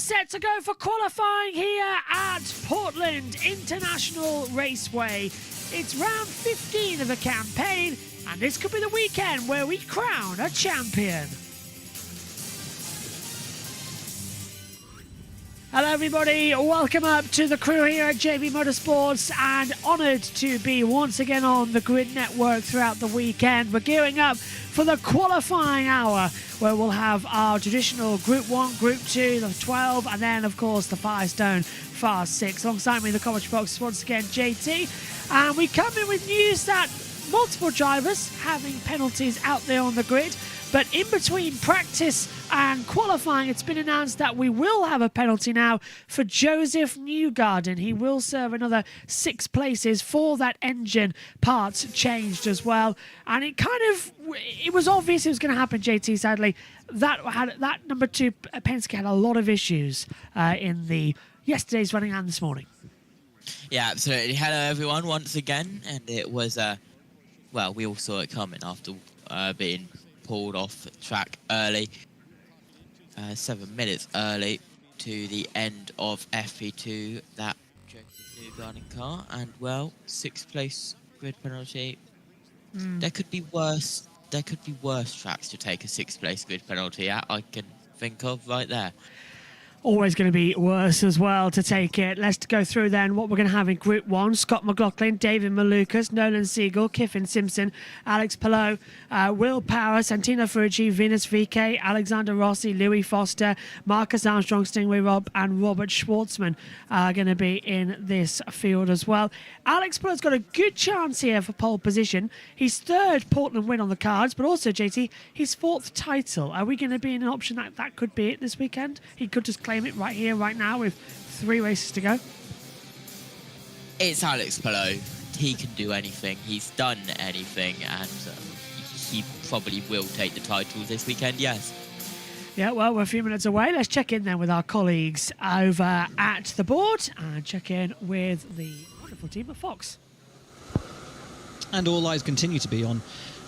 set to go for qualifying here at Portland International Raceway. It's round 15 of the campaign, and this could be the weekend where we crown a champion. Hello everybody, welcome up to the crew here at JB Motorsports, and honoured to be once again on the Grid Network throughout the weekend. We're gearing up for the qualifying hour, where we'll have our traditional Group 1, Group 2, the 12, and then of course the Firestone Fast 6. Alongside me in the commentary box once again JT, and we come in with news that multiple drivers having penalties out there on the grid. But in between practice and qualifying, it's been announced that we will have a penalty now for Joseph Newgarden. He will serve another 6 places for that engine parts changed as well. And it was obvious it was going to happen, JT, sadly. That number 2 Penske had a lot of issues in the yesterday's running and this morning. Yeah, absolutely. Hello, everyone, once again. And it was, well, we all saw it coming after being pulled off track early, 7 minutes early to the end of FP2, that Joseph Newgarden car, and well, 6th place grid penalty. There could be worse tracks to take a 6th place grid penalty at, I can think of right there. Always going to be worse as well to take it. Let's go through then what we're going to have in Group 1. Scott McLaughlin, David Malukas, Nolan Siegel, Kiffin Simpson, Alex Palou, Will Power, Santino Ferrucci, Venus VK, Alexander Rossi, Louis Foster, Marcus Armstrong, Stingray Rob, and Robert Schwartzman are going to be in this field as well. Alex Palou's got a good chance here for pole position. His 3rd Portland win on the cards, but also, JT, his 4th title. Are we going to be in an option that could be it this weekend? He could just claim it right here, right now, with 3 races to go. It's Alex Palou. He can do anything. He's done anything, and he probably will take the title this weekend, yes. Yeah, well, we're a few minutes away. Let's check in then with our colleagues over at the board and check in with the wonderful team at Fox. And all eyes continue to be on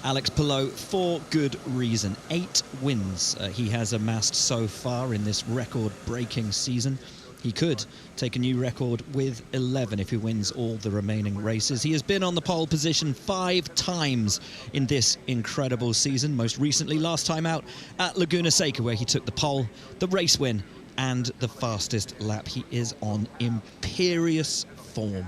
Alex Palou for good reason. 8 wins he has amassed so far in this record-breaking season. He could take a new record with 11 if he wins all the remaining races. He has been on the pole position 5 times in this incredible season. Most recently, last time out at Laguna Seca, where he took the pole, the race win, and the fastest lap. He is on imperious form.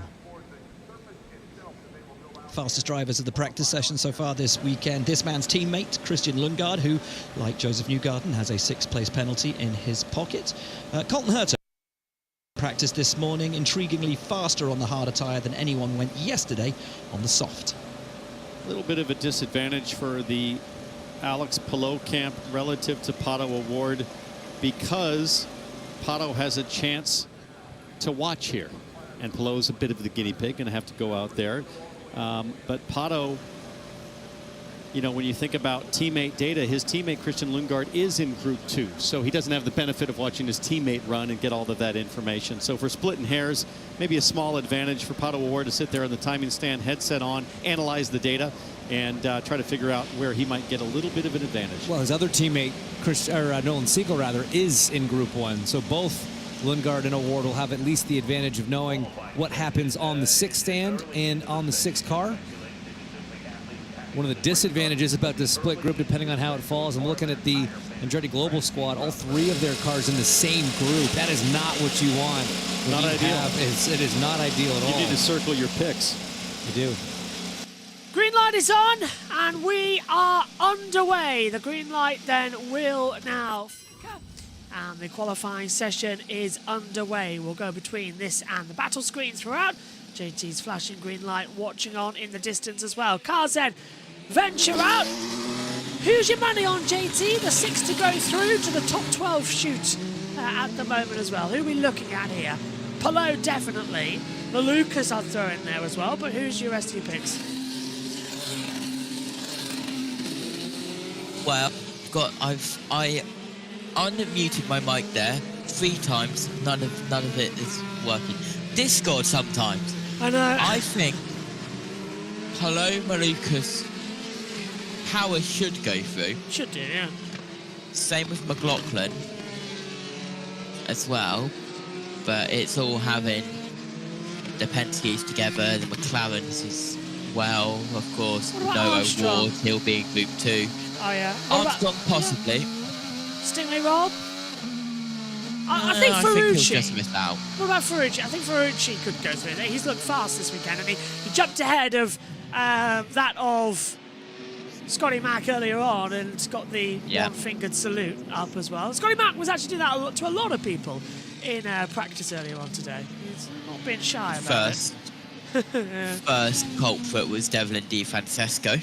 Fastest drivers of the practice session so far this weekend. This man's teammate, Christian Lundgaard, who, like Joseph Newgarden, has a 6th place penalty in his pocket. Colton Herta practiced this morning, intriguingly faster on the harder tyre than anyone went yesterday on the soft. A little bit of a disadvantage for the Alex Palou camp relative to Pato Award, because Pato has a chance to watch here. And Palou's a bit of the guinea pig, going to have to go out there. But Pato, you know, when you think about teammate data, his teammate Christian Lundgaard is in Group 2, so he doesn't have the benefit of watching his teammate run and get all of that information. So for splitting hairs, maybe a small advantage for Pato Award to sit there on the timing stand, headset on, analyze the data, and try to figure out where he might get a little bit of an advantage. Well, his other teammate, Nolan Siegel, is in Group 1, so both Lundgaard and Award will have at least the advantage of knowing what happens on the 6th stand and on the 6th car. One of the disadvantages about this split group, depending on how it falls, I'm looking at the Andretti Global squad, all 3 of their cars in the same group. That is not what you want. Not ideal. It is not ideal at all. You need to circle your picks. You do. Green light is on, and we are underway. The green light then will now flicker, and the qualifying session is underway. We'll go between this and the battle screen throughout. JT's flashing green light, watching on in the distance as well. Cars then venture out. Who's your money on, JT? The 6 to go through to the top 12 shoot at the moment as well. Who are we looking at here? Palou, definitely. The Lucas I'll throw in there as well, but who's your rest of your picks? Well, I unmuted my mic there 3 times. None of it is working. Discord sometimes. I know. I think Palou, Malukas, Power should go through. Should do, yeah. Same with McLaughlin. as well, but it's all having the Penske's together, the McLarens as well, of course. Noah Ward, he'll be in Group 2. Oh, yeah. Armstrong, possibly. Stingray Rob? I think I Ferrucci. think he'll just miss out. What about Ferrucci? I think Ferrucci could go through it. He's looked fast this weekend, and he jumped ahead of that of Scotty Mack earlier on, and got the one-fingered salute up as well. Scotty Mack was actually doing that to a lot of people in practice earlier on today. He's not been shy about it. First culprit was Devlin Di Francesco.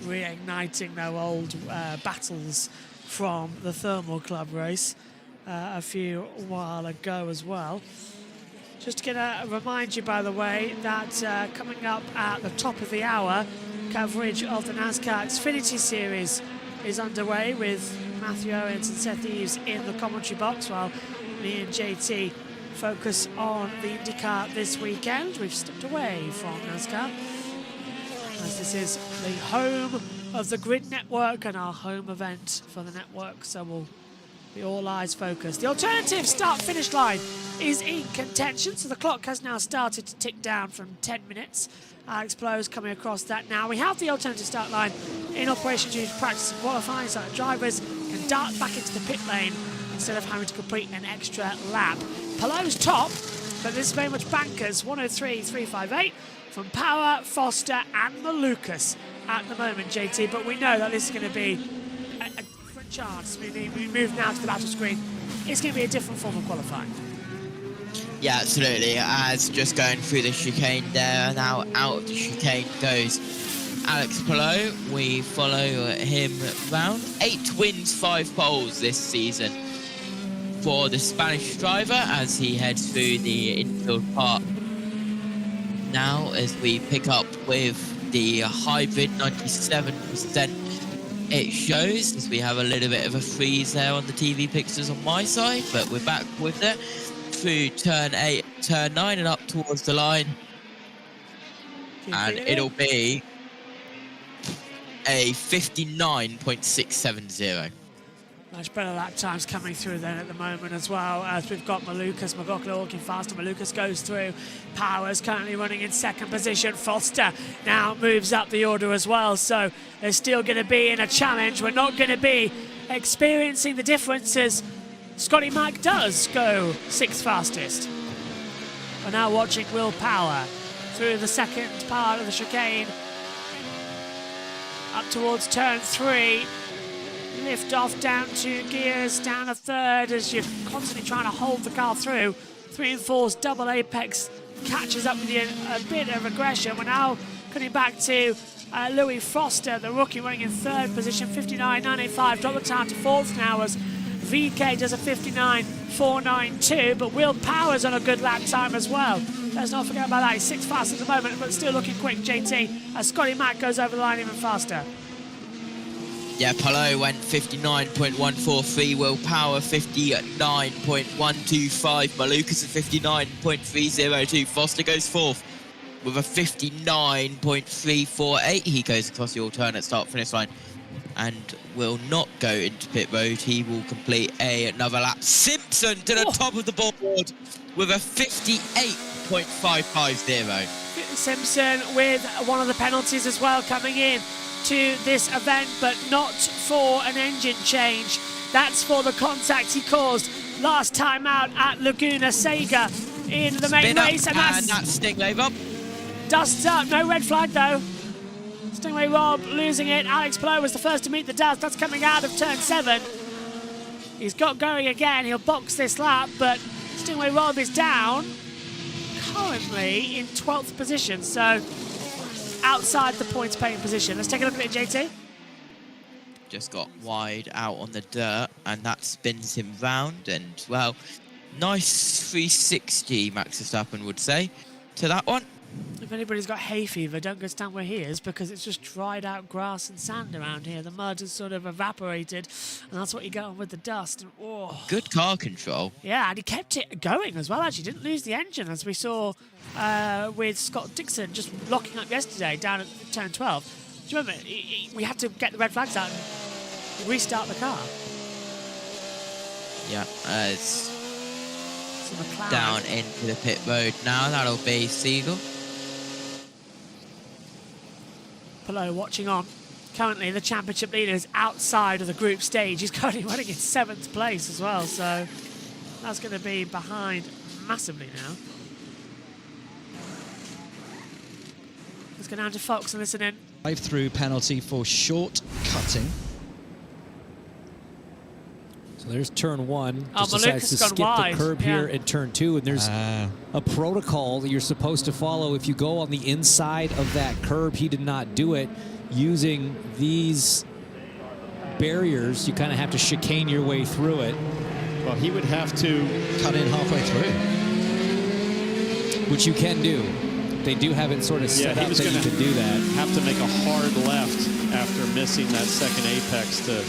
Reigniting their old battles from the Thermal Club race a few while ago as well. Just going to remind you, by the way, that coming up at the top of the hour, coverage of the NASCAR Xfinity Series is underway with Matthew Owens and Seth Eves in the commentary box, while me and JT focus on the INDYCAR this weekend. We've stepped away from NASCAR, as this is the home of the Grid Network and our home event for the network, so we'll be all eyes focused. The alternative start-finish line is in contention, so the clock has now started to tick down from 10 minutes. Alex Plow's coming across that now. We have the alternative start line in operation due to practice and qualifying, so that drivers can dart back into the pit lane instead of having to complete an extra lap. Pallot's top, but this is very much bankers, 103.358 from Power, Foster and Malukas at the moment, JT, but we know that this is going to be a different chance. We move now to the battle screen. It's going to be a different form of qualifying. Yeah, absolutely. As just going through the chicane there, now out of the chicane goes Alex Palou. We follow him round. 8 wins, 5 poles this season for the Spanish driver as he heads through the infield part. Now, as we pick up with the hybrid 97%, it shows, as we have a little bit of a freeze there on the TV pictures on my side, but we're back with it. Through turn 8, turn 9 and up towards the line, and it'll be a 59.670. Much better lap times coming through then at the moment as well, as we've got Malukas, McLaughlin walking faster. Malukas goes through. Powers currently running in second position. Foster now moves up the order as well, so they're still going to be in a challenge. We're not going to be experiencing the differences. Scotty Mack does go 6th fastest. We're now watching Will Power through the second part of the chicane up towards turn 3. Lift off down 2 gears, down a third as you're constantly trying to hold the car through. 3 and 4's double apex catches up with you, a bit of aggression. We're now coming back to Louis Foster, the rookie, running in 3rd position, 59.985. Drop the time to 4th now as VK does a 59.492, but Will Power's on a good lap time as well. Let's not forget about that. He's 6th fast at the moment, but still looking quick, JT, as Scotty Mack goes over the line even faster. Yeah, Palou went 59.143, Will Power 59.125, Malukas at 59.302. Foster goes 4th with a 59.348. He goes across the alternate start-finish line and will not go into pit road. He will complete another lap. Simpson to the top of the board with a 58.550. Simpson with one of the penalties as well coming in to this event, but not for an engine change. That's for the contact he caused last time out at Laguna Seca in the main race. And that's Stingray Rob. Dust's up, no red flag though. Stingray Rob losing it. Alex Palou was the first to meet the dust. That's coming out of turn 7. He's got going again. He'll box this lap, but Stingray Rob is down, currently in 12th position, so outside the points paying position. Let's take a look at it, JT. Just got wide out on the dirt, and that spins him round, and well, nice 360, Max Verstappen would say, to that one. If anybody's got hay fever, don't go stand where he is, because it's just dried out grass and sand around here. The mud has sort of evaporated, and that's what you get on with the dust. And, oh. Good car control. Yeah, and he kept it going as well, actually. Didn't lose the engine, as we saw with Scott Dixon just locking up yesterday down at turn 12. Do you remember? We had to get the red flags out and restart the car. Yeah, it's from the cloud. Down into the pit road now. That'll be Siegel. Palou watching on. Currently, the championship leader is outside of the group stage. He's currently running in 7th place as well, so that's going to be behind massively now. Let's go down to Fox and listen in. Drive-through penalty for short cutting. So there's turn 1. Oh, Just decides to Malukas gone skip wide. the curb here in turn 2, and there's Ah. a protocol that you're supposed to follow. If you go on the inside of that curb, he did not do it. Using these barriers, you kind of have to chicane your way through it. Well, he would have to Cut in halfway through. Which you can do. They do have it sort of set up that you can do that. have to make a hard left after missing that second apex to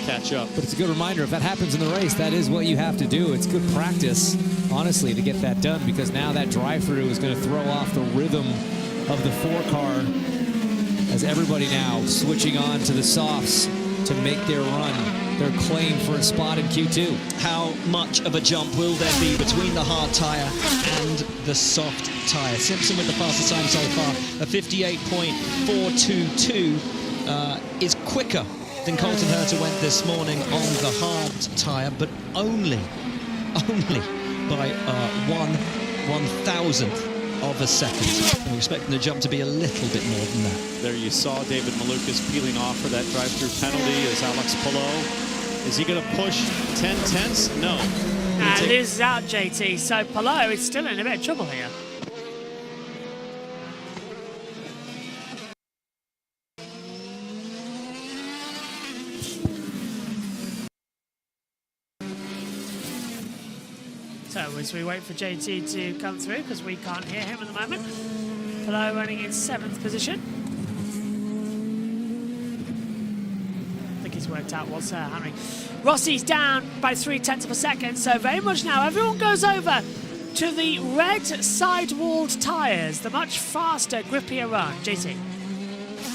catch up. But it's a good reminder, if that happens in the race, that is what you have to do. It's good practice, honestly, to get that done, because now that drive-through is going to throw off the rhythm of the 4-car as everybody now switching on to the softs to make their run, their claim for a spot in Q2. How much of a jump will there be between the hard tyre and the soft tyre? Simpson with the fastest time so far, a 58.422, is quicker than Colton Herta went this morning on the hard tyre, but only by 1/1000th of a second. And we're expecting the jump to be a little bit more than that. There you saw David Malukas peeling off for that drive-through penalty as Alex Palou. Is he going to push 10/10ths? No. And loses out, JT. So Palou is still in a bit of trouble here. So as we wait for JT to come through, because we can't hear him at the moment. Palou running in 7th position. I think he's worked out what's happening. Rossi's down by 0.3 of a second, so very much now everyone goes over to the red sidewalled tyres, the much faster, grippier run. JT.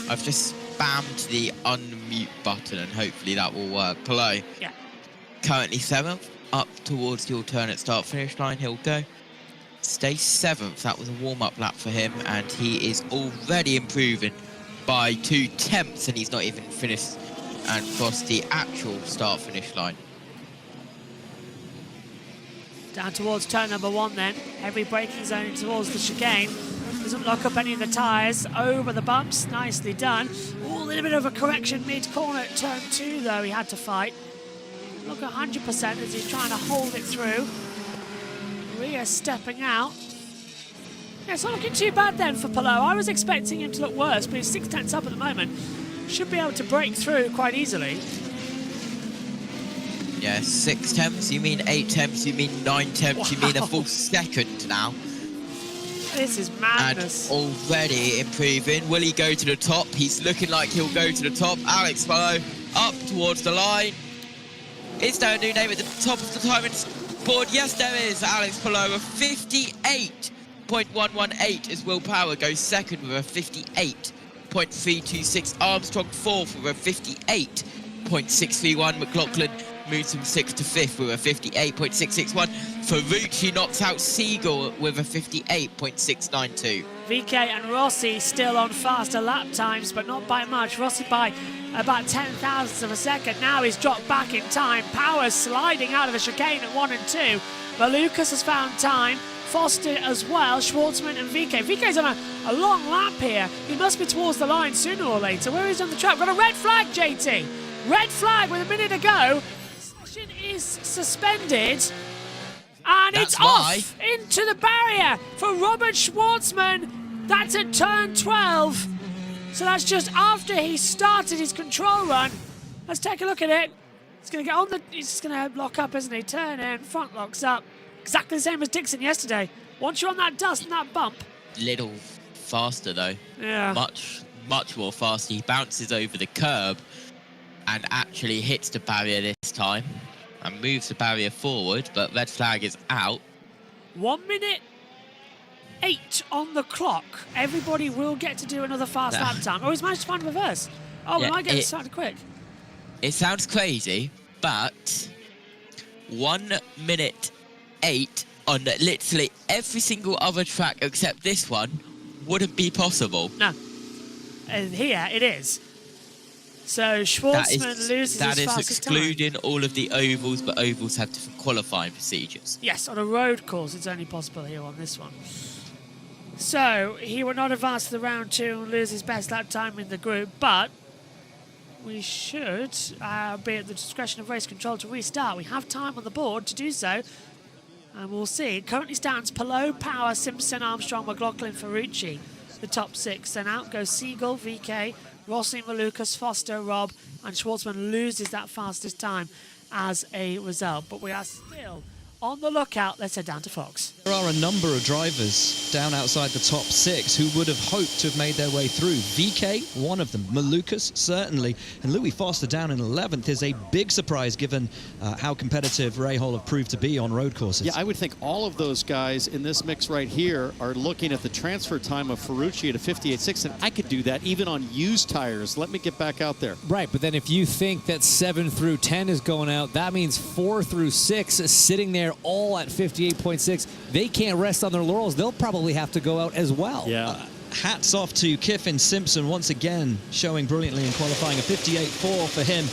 I've just spammed the unmute button and hopefully that will work. Palou. Yeah. Currently 7th. Up towards the alternate start-finish line, he'll go. Stay 7th, that was a warm-up lap for him, and he is already improving by 0.2, and he's not even finished and crossed the actual start-finish line. Down towards turn number 1 then. Heavy braking zone towards the chicane. Doesn't lock up any of the tyres. Over the bumps, nicely done. Oh, a little bit of a correction mid-corner at turn 2 though, he had to fight. Look 100% as he's trying to hold it through. Rhea stepping out. Yeah, it's not looking too bad then for Palou. I was expecting him to look worse, but he's 6/10 up at the moment. Should be able to break through quite easily. Yeah, 6/10, you mean 8/10, you mean 9/10, Wow. you mean a full second now. This is madness. And already improving. Will he go to the top? He's looking like he'll go to the top. Alex Palou up towards the line. Is there a new name at the top of the timing board? Yes, there is. Alex Palou, a 58.118 as Will Power goes second with a 58.326. Armstrong fourth with a 58.631. McLaughlin moves from 6th to 5th with a 58.661. Ferrucci knocks out Siegel with a 58.692. VK and Rossi still on faster lap times, but not by much. Rossi by about 10,000ths of a second. Now he's dropped back in time. Power's sliding out of the chicane at 1 and 2. Malukas has found time. Foster as well. Schwartzman and VK. VK's on a long lap here. He must be towards the line sooner or later. Where is he on the track? Got a red flag, JT. Red flag with a minute to go. Session is suspended. And That's it's why. off into the barrier for Robert Schwartzman. That's at turn 12. So that's just after he started his control run. Let's take a look at it. It's going to get on the... He's just going to lock up, isn't he? Turn in, front locks up. Exactly the same as Dixon yesterday. Once you're on that dust and that bump. Little faster though. Yeah. Much more faster. He bounces over the curb and actually hits the barrier this time and moves the barrier forward, but red flag is out. 1:08 on the clock. Everybody will get to do another fast lap time. Oh, he's managed to find reverse. Oh, Yeah, we might get this started quick. It sounds crazy, but 1 minute 8 on literally every single other track except this one wouldn't be possible. No. And here it is. So Schwartzman loses his That is fastest time. excluding all of the ovals, but ovals have different qualifying procedures. Yes, on a road course, it's only possible here on this one. So he will not advance to the round 2 and lose his best lap time in the group, but we should be at the discretion of race control to restart. We have time on the board to do so, and we'll see. It currently stands Palou, Power, Simpson, Armstrong, McLaughlin, Ferrucci, the top 6. Then out goes Siegel, VK, Rossi, Malukas, Foster, Rob, and Schwartzman loses that fastest time as a result. But we are still on the lookout. Let's head down to Fox. There are a number of drivers down outside the top 6 who would have hoped to have made their way through. VK, one of them. Malukas, certainly. And Louis Foster down in 11th is a big surprise given how competitive Rahal have proved to be on road courses. Yeah, I would think all of those guys in this mix right here are looking at the transfer time of Ferrucci at a 58.6, and I could do that even on used tires. Let me get back out there. Right, but then if you think that 7 through 10 is going out, that means 4 through 6 is sitting there all at 58.6. They can't rest on their laurels. They'll probably have to go out as well. Yeah. Hats off to Kiffin Simpson once again, showing brilliantly in qualifying. A 58.4 for him.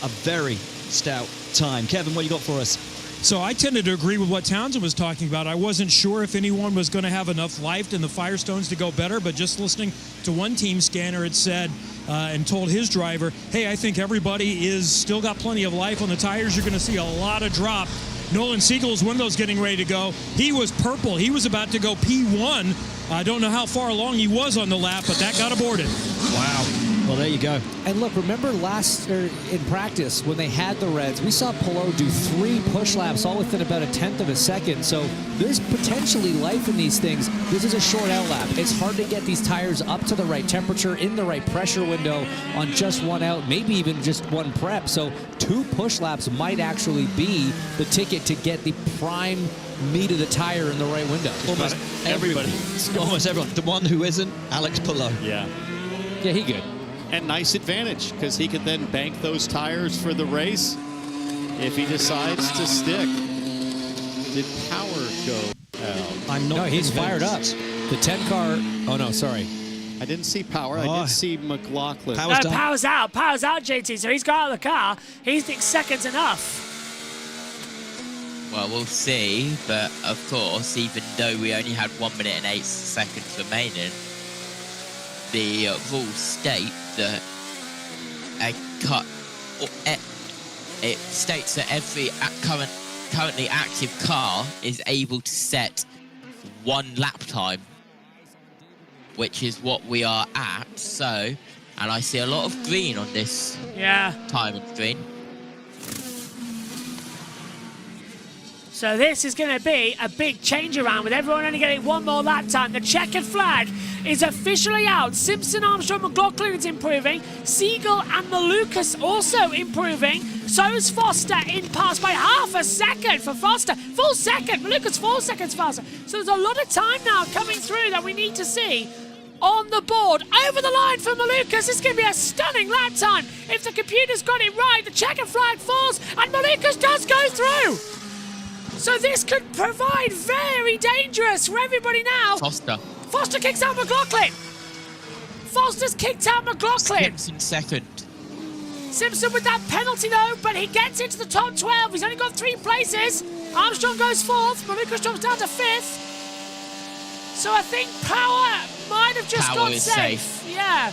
A very stout time. Kevin, what you got for us? So I tended to agree with what Townsend was talking about. I wasn't sure if anyone was going to have enough life in the Firestones to go better, but just listening to one team scanner, it said and told his driver, hey, I think everybody is still got plenty of life on the tires. You're going to see a lot of drop. Nolan Siegel's window's getting ready to go. He was purple. He was about to go P1. I don't know how far along he was on the lap, but that got aborted. Wow. Well, there you go. And look, remember in practice when they had the Reds, we saw Palou do 3 push laps all within about 1/10 of a second. So there's potentially life in these things. This is a short out lap. It's hard to get these tires up to the right temperature, in the right pressure window on just one out, maybe even just one prep. So 2 push laps might actually be the ticket to get the prime meat of the tire in the right window. Almost everybody. Almost everyone. The one who isn't, Alex Palou. Yeah. Yeah, he good. And nice advantage, because he could then bank those tires for the race if he decides to stick. Did power go out? I'm not. No, he's fired up. convinced. The 10 car, oh no, sorry. I didn't see power. I did see McLaughlin. Power's done. Power's out, JT, so he's got out of the car. He thinks seconds enough. Well, we'll see, but of course, even though we only had 1 minute and 8 seconds remaining, the rules state that it states that every currently active car is able to set 1 lap time, which is what we are at. So, and I see a lot of green on this timing screen. So this is going to be a big change around with everyone only getting 1 more lap time. The checkered flag is officially out. Simpson, Armstrong, McLaughlin is improving. Siegel and Malukas also improving. So is Foster in pass by half a second for Foster. Full second. Malukas 4 seconds faster. So there's a lot of time now coming through that we need to see on the board. Over the line for Malukas. It's going to be a stunning lap time. If the computer's got it right, the checkered flag falls and Malukas does go through. So this could provide very dangerous for everybody now. Foster kicks out McLaughlin. Foster's kicked out McLaughlin. Simpson second. Simpson with that penalty though, but he gets into the top 12. He's only got 3 places. Armstrong goes 4th. Malukas drops down to 5th. So I think Power might have just got safe. Yeah.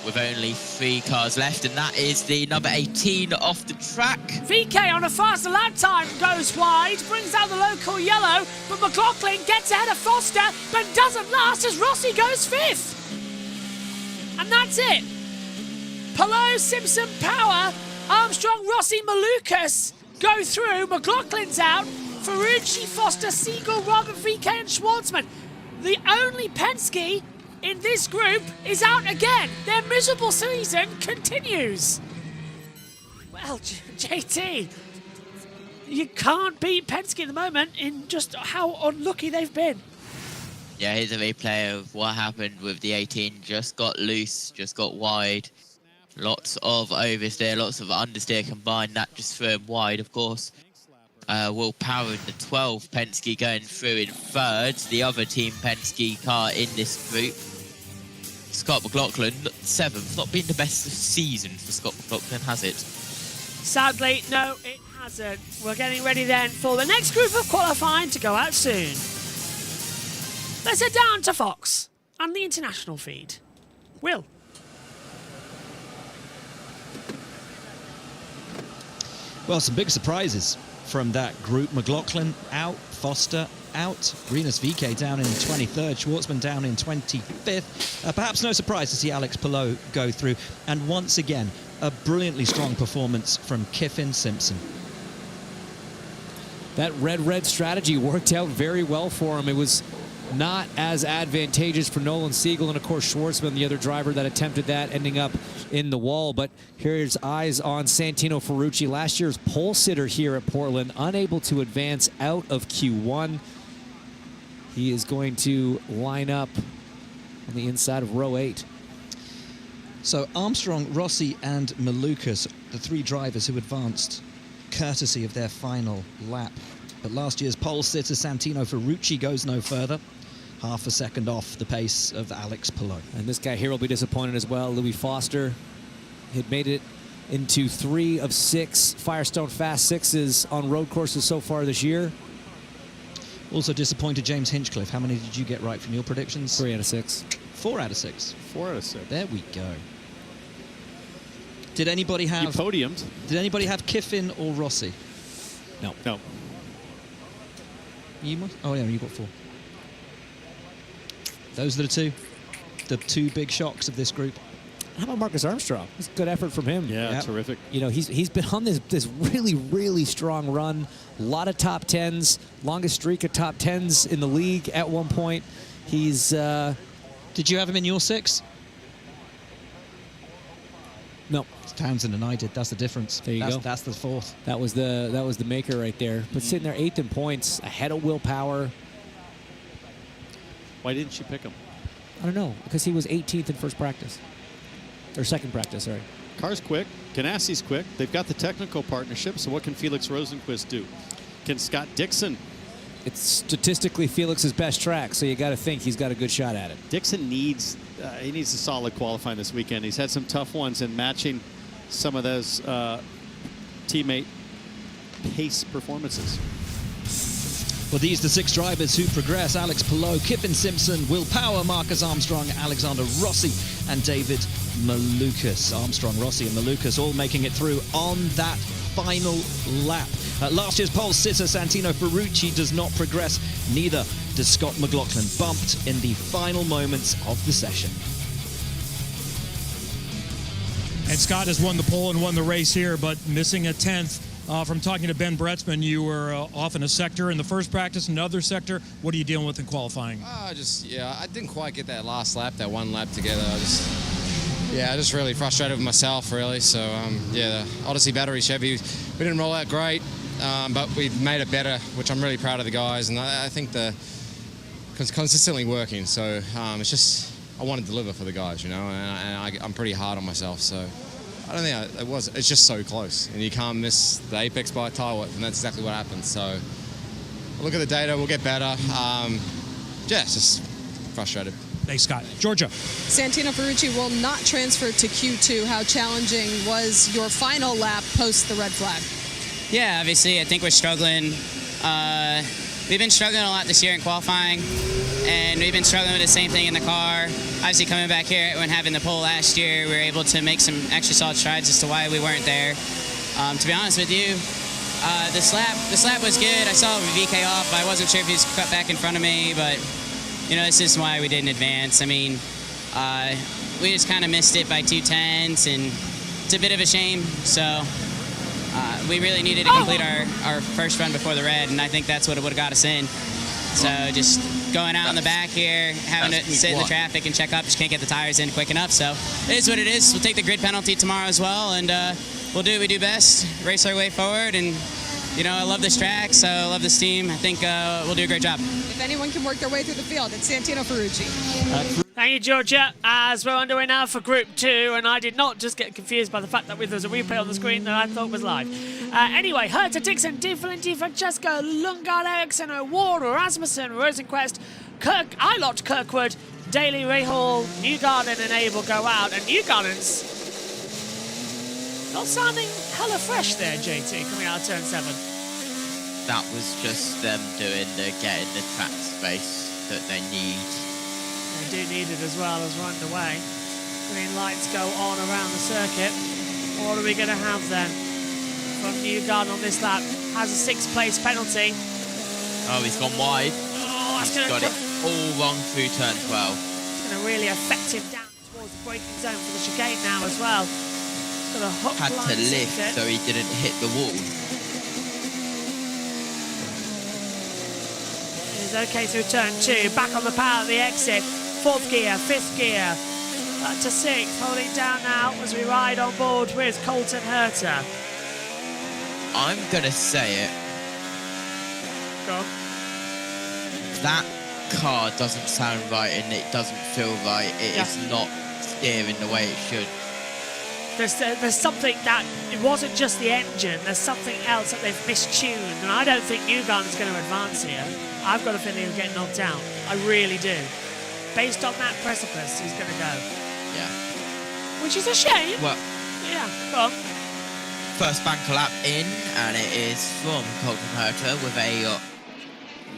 With only 3 cars left, and that is the number 18 off the track. VK on a faster lap time goes wide, brings out the local yellow, but McLaughlin gets ahead of Foster, but doesn't last as Rossi goes 5th. And that's it. Palou, Simpson, Power, Armstrong, Rossi, Malukas go through. McLaughlin's out. Ferrucci, Foster, Siegel, Robert, VK, and Schwartzman. The only Penske in this group is out again. Their miserable season continues. Well, JT, you can't beat Penske at the moment in just how unlucky they've been. Yeah, here's a replay of what happened with the 18. Just got loose, just got wide. Lots of oversteer, lots of understeer combined. That just threw him wide, of course. Will Power in the 12 Penske going through in third. The other Team Penske car in this group. Scott McLaughlin, 7th. Not been the best season for Scott McLaughlin, has it? Sadly, no, it hasn't. We're getting ready then for the next group of qualifying to go out soon. Let's head down to Fox and the international feed. Will. Well, some big surprises from that group. McLaughlin out, Foster out, Rinus VK down in 23rd, Schwartzman down in 25th. Perhaps no surprise to see Alex Palou go through. And once again, a brilliantly strong performance from Kiffin Simpson. That red strategy worked out very well for him. It was not as advantageous for Nolan Siegel and, of course, Schwartzman, the other driver that attempted that, ending up in the wall. But here's eyes on Santino Ferrucci, last year's pole sitter here at Portland, unable to advance out of Q1. He is going to line up on the inside of row 8. So Armstrong, Rossi, and Malukas, the 3 drivers who advanced courtesy of their final lap. But last year's pole sitter Santino Ferrucci goes no further. Half a second off the pace of Alex Palou. And this guy here will be disappointed as well. Louis Foster had made it into 3 of 6 Firestone Fast 6s on road courses so far this year. Also disappointed James Hinchcliffe. How many did you get right from your predictions? 3 out of 6. 4 out of 6. 4 out of 6. There we go. Did anybody have... You podiumed. Did anybody have Kiffin or Rossi? No. No. You must, oh, yeah, you got 4. Those are the 2 big shocks of this group. How about Marcus Armstrong? It's a good effort from him. Yeah, terrific. You know, he's been on this really strong run. A lot of top 10s, longest streak of top 10s in the league at one point. He's... Did you have him in your 6? No. Townsend and I did. That's the difference. There you go. That's the 4th. That was the maker right there. But sitting there 8th in points, ahead of Will Power. Why didn't you pick him? I don't know, because he was 18th in first practice. Or second practice, sorry. Car's quick. Ganassi's quick. They've got the technical partnership, so what can Felix Rosenquist do? Can Scott Dixon? It's statistically Felix's best track, so you got to think he's got a good shot at it. Dixon needs a solid qualifying this weekend. He's had some tough ones, and matching some of those teammate pace performances. Well, these are the 6 drivers who progress. Alex Palou, Kiffin Simpson, Will Power, Marcus Armstrong, Alexander Rossi, and David Malukas. Armstrong, Rossi, and Malukas all making it through on that final lap. Last year's pole sitter Santino Ferrucci does not progress. Neither does Scott McLaughlin, bumped in the final moments of the session. And Scott has won the pole and won the race here, but missing a 10th. From talking to Ben Bretzman, you were off in a sector in the first practice, another sector. What are you dealing with in qualifying? I didn't quite get that last lap, that one lap together. I just really frustrated with myself, really. So, the Odyssey battery Chevy, we didn't roll out great, but we made it better, which I'm really proud of the guys. And I think it's consistently working. So, it's just, I want to deliver for the guys, you know, and I'm pretty hard on myself, so. I don't think it was. It's just so close, and you can't miss the apex by a tire width, and that's exactly what happened. So, look at the data. We'll get better. It's just frustrated. Thanks, Scott. Georgia. Santino Ferrucci will not transfer to Q2. How challenging was your final lap post the red flag? Yeah, obviously, I think we're struggling. We've been struggling a lot this year in qualifying, and we've been struggling with the same thing in the car. Obviously, coming back here when having the pole last year, we were able to make some extra solid strides as to why we weren't there. To be honest with you, this lap was good. I saw VK off. I wasn't sure if he was cut back in front of me, but you know, this is why we didn't advance. I mean, we just kind of missed it by 2 tenths, and it's a bit of a shame. So. We really needed to complete our first run before the red, and I think that's what would have got us in. So just going out in the back here, having to sit in the traffic and check up, just can't get the tires in quick enough. So it is what it is. We'll take the grid penalty tomorrow as well, and we'll do what we do best, race our way forward. And, you know, I love this track, so I love this team. I think we'll do a great job. If anyone can work their way through the field, it's Santino Ferrucci. Thank you, Georgia. As we're underway now for Group 2, and I did not just get confused by the fact that there's a replay on the screen that I thought was live. Anyway, Herta, Dixon, Di Francesco, Lundgaard, Ericsson, O'Ward, Rasmussen, Rosenquist, Eilert, Kirkwood, Daly, Rahal, Newgarden and Abel go out, and Newgarden's not sounding hella fresh there, JT, coming out of turn 7. That was just them getting the track space that they need. They do need it as well as we're underway. Green lights go on around the circuit. What are we going to have then? From Newgarden on this lap. Has a 6th place penalty. Oh, he's gone wide. Oh, that's he's got it all wrong through turn 12. It's going to really affect him down towards the braking zone for the chicane now as well. Got a hook Had to lift so he didn't hit the wall. He's okay through turn 2. Back on the power at the exit. 4th gear, 5th gear. Back to 6th, holding down now as we ride on board with Colton Herta. I'm going to say it. Go on. That car doesn't sound right and it doesn't feel right. It is not steering the way it should. There's something that, it wasn't just the engine, there's something else that they've mistuned, and I don't think Newgarden's going to advance here. I've got a feeling he'll get knocked out. I really do. Based on that precipice, he's going to go. Yeah. Which is a shame. Well, yeah, go on. First banker lap in, and it is from Colton Herta with a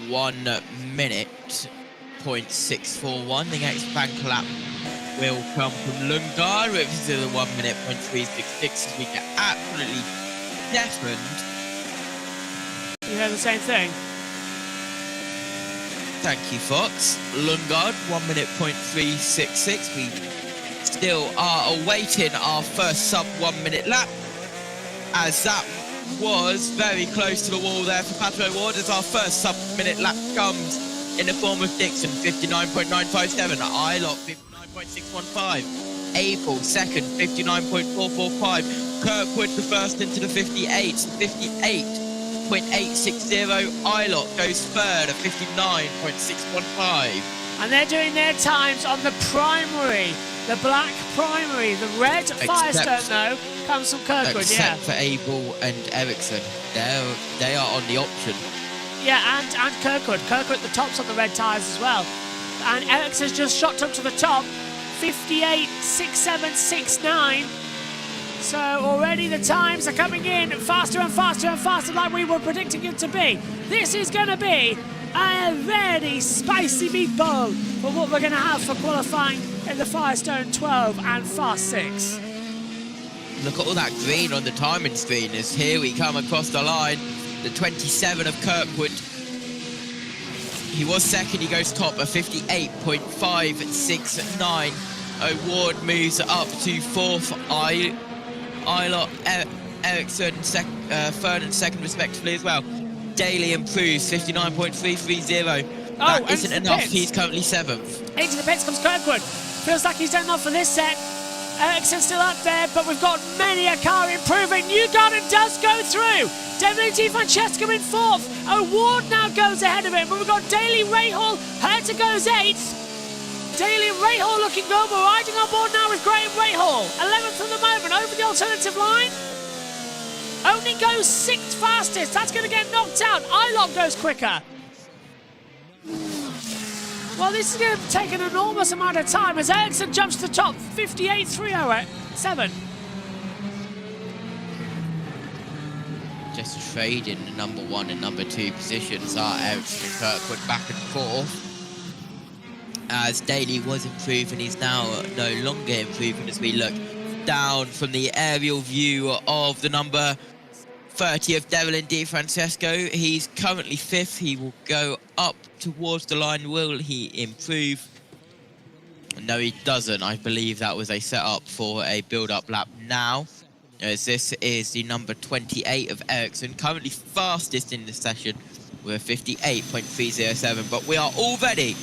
1 minute .641. The next banker lap will come from Lundgaard with the 1 minute .366 as we get absolutely deafened. You heard the same thing? Thank you, Fox. Lundgaard, 1 minute .366. We still are awaiting our first sub 1 minute lap, as that was very close to the wall there for Patrick O'Ward, as our first sub minute lap comes in the form of Dixon, 59.957, Eilert, 59.615, Abel, second, 59.445, Kirkwood, the first into the 58s, 58.860, Eilert goes third at 59.615. And they're doing their times on the primary, the black primary. The red Firestone, though, comes from Kirkwood, Except for Abel and Ericsson. They are on the option. Yeah, and Kirkwood. Kirkwood, the top's on the red tyres as well. And Ericsson's just shot up to the top, 58.6769. So already the times are coming in faster and faster and faster, like we were predicting it to be. This is going to be a very spicy meatball for what we're going to have for qualifying in the Firestone 12 and Fast 6. Look at all that green on the timing screen as here we come across the line. The 27 of Kirkwood. He was second, he goes top at 58.569. O'Ward moves up to fourth. Eilert, Ericsson, third and second respectively as well. Daly improves, 59.330. That isn't enough, he's currently seventh. Into the pits comes Kirkwood. Feels like he's done enough for this set. Ericsson's still up there, but we've got many a car improving. Newgarden does go through. Di Francesco in fourth. O'Ward now goes ahead of him, but we've got Daly, Rahal. Herta goes eighth. Daly and Rahal looking good. We're riding on board now with Graham Rahal. 11th at the moment, over the alternative line. Only goes 6th fastest. That's going to get knocked out. Eilert goes quicker. Well, this is going to take an enormous amount of time as Ericsson jumps to the top, 58.307. Just trading the number 1 and number 2 positions are Ericsson and Kirkwood back and forth. As Daly was improving, he's now no longer improving as we look down from the aerial view of the number 30 of Devlin Di Francesco. He's currently 5th. He will go up towards the line. Will he improve? No, he doesn't. I believe that was a setup for a build-up lap now, as this is the number 28 of Ericsson, currently fastest in the session with 58.307. But we are already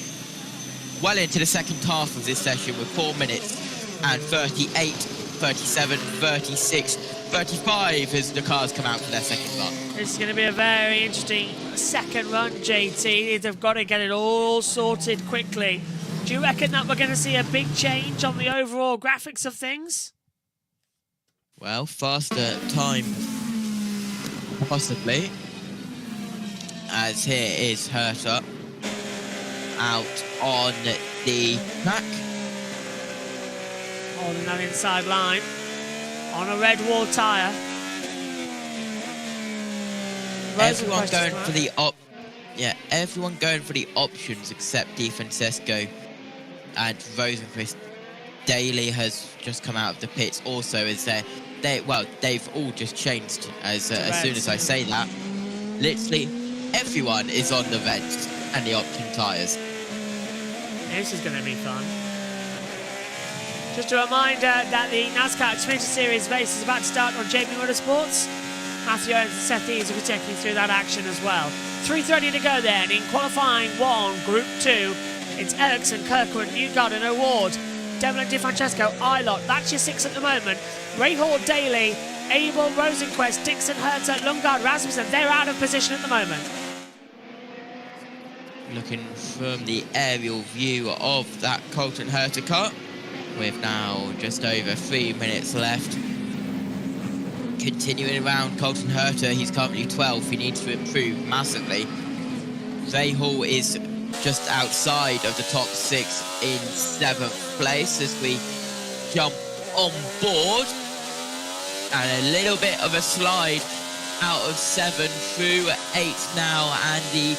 well into the second half of this session with 4 minutes and 38, 37, 36, 35 as the cars come out for their second run. This is going to be a very interesting second run, JT. They've got to get it all sorted quickly. Do you reckon that we're going to see a big change on the overall graphics of things? Well, faster time, possibly. As here is Herta out on the track. Holding that inside line on a red wall tyre. Everyone going for the everyone going for the options except Di Francesco and Rosenquist. Daly has just come out of the pits. Also, is there? They've all just changed. As soon as I say that, literally everyone is on the reds and the option tyres. This is going to be fun. Just a reminder that the NASCAR Xfinity Series race is about to start on JB Motorsports. Matthew Owens and Seth Dees will be taking you through that action as well. 3:30 to go then in qualifying 1, Group 2. It's Ericsson, Kirkwood, Newgarden and O'Ward. Devlin, Di Francesco, Ilott. That's your 6 at the moment. Rahal, Daly, Abel, Rosenquist, Dixon, Herta, Lundgaard, Rasmussen. They're out of position at the moment. Looking from the aerial view of that Colton Herta car, with now just over 3 minutes left. Continuing around Colton Herta, he's currently 12th. He needs to improve massively. Rahal is just outside of the top 6 in 7th place as we jump on board. And a little bit of a slide out of 7 through 8 now, and the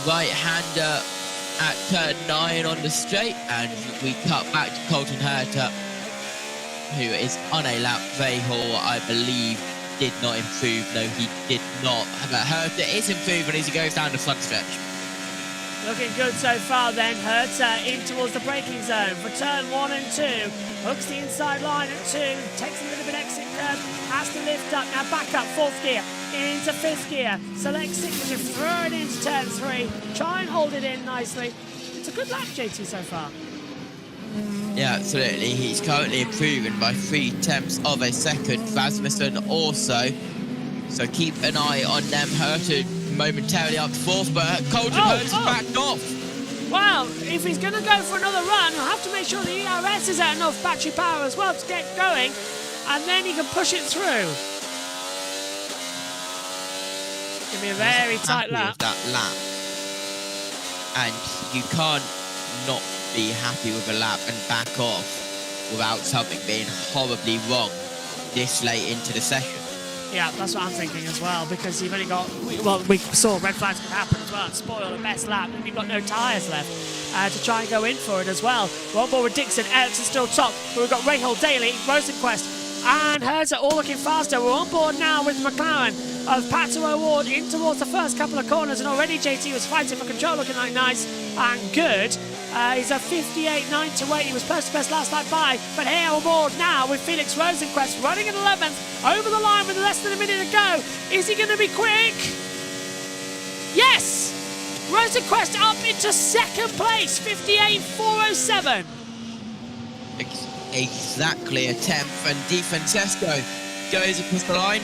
right-hander at turn 9 on the straight, and we cut back to Colton Herta, who is on a lap. Rahal, I believe, did not improve. No, he did not. But Herta is improving as he goes down the front stretch. Looking good so far then. Herta in towards the braking zone for turn 1 and 2. Hooks the inside line at 2. Takes a little bit exit curve. Has to lift up. Now back up. 4th gear. Into 5th gear. Select signature. Throw it into turn 3. Try and hold it in nicely. It's a good lap, JT, so far. Yeah, absolutely. He's currently improving by 3/10 of a second. Rasmussen also. So keep an eye on them. Herta momentarily up to 4th, but Colton Herta's backed off. Well, if he's going to go for another run, he'll have to make sure the ERS is at enough battery power as well to get going, and then he can push it through. Give me a very tight lap. With that lap. And you can't not be happy with a lap and back off without something being horribly wrong this late into the session. Yeah, that's what I'm thinking as well, because you've only got, well, we saw red flags could happen as well and spoil the best lap, and you've got no tyres left to try and go in for it as well. We're on board with Dixon, Ericsson still top, but we've got Rahal, Daly, Rosenquist, and Herta all looking faster. We're on board now with McLaren of Pato O'Ward in towards the first couple of corners, and already JT was fighting for control, looking like nice and good. He's a 58.9 he was post to best last time by, but here on board now with Felix Rosenquist running at 11th over the line with less than a minute to go. Is he going to be quick? Yes! Rosenquist up into 2nd place, 58.407. Exactly a 10th, and Di Francesco goes across the line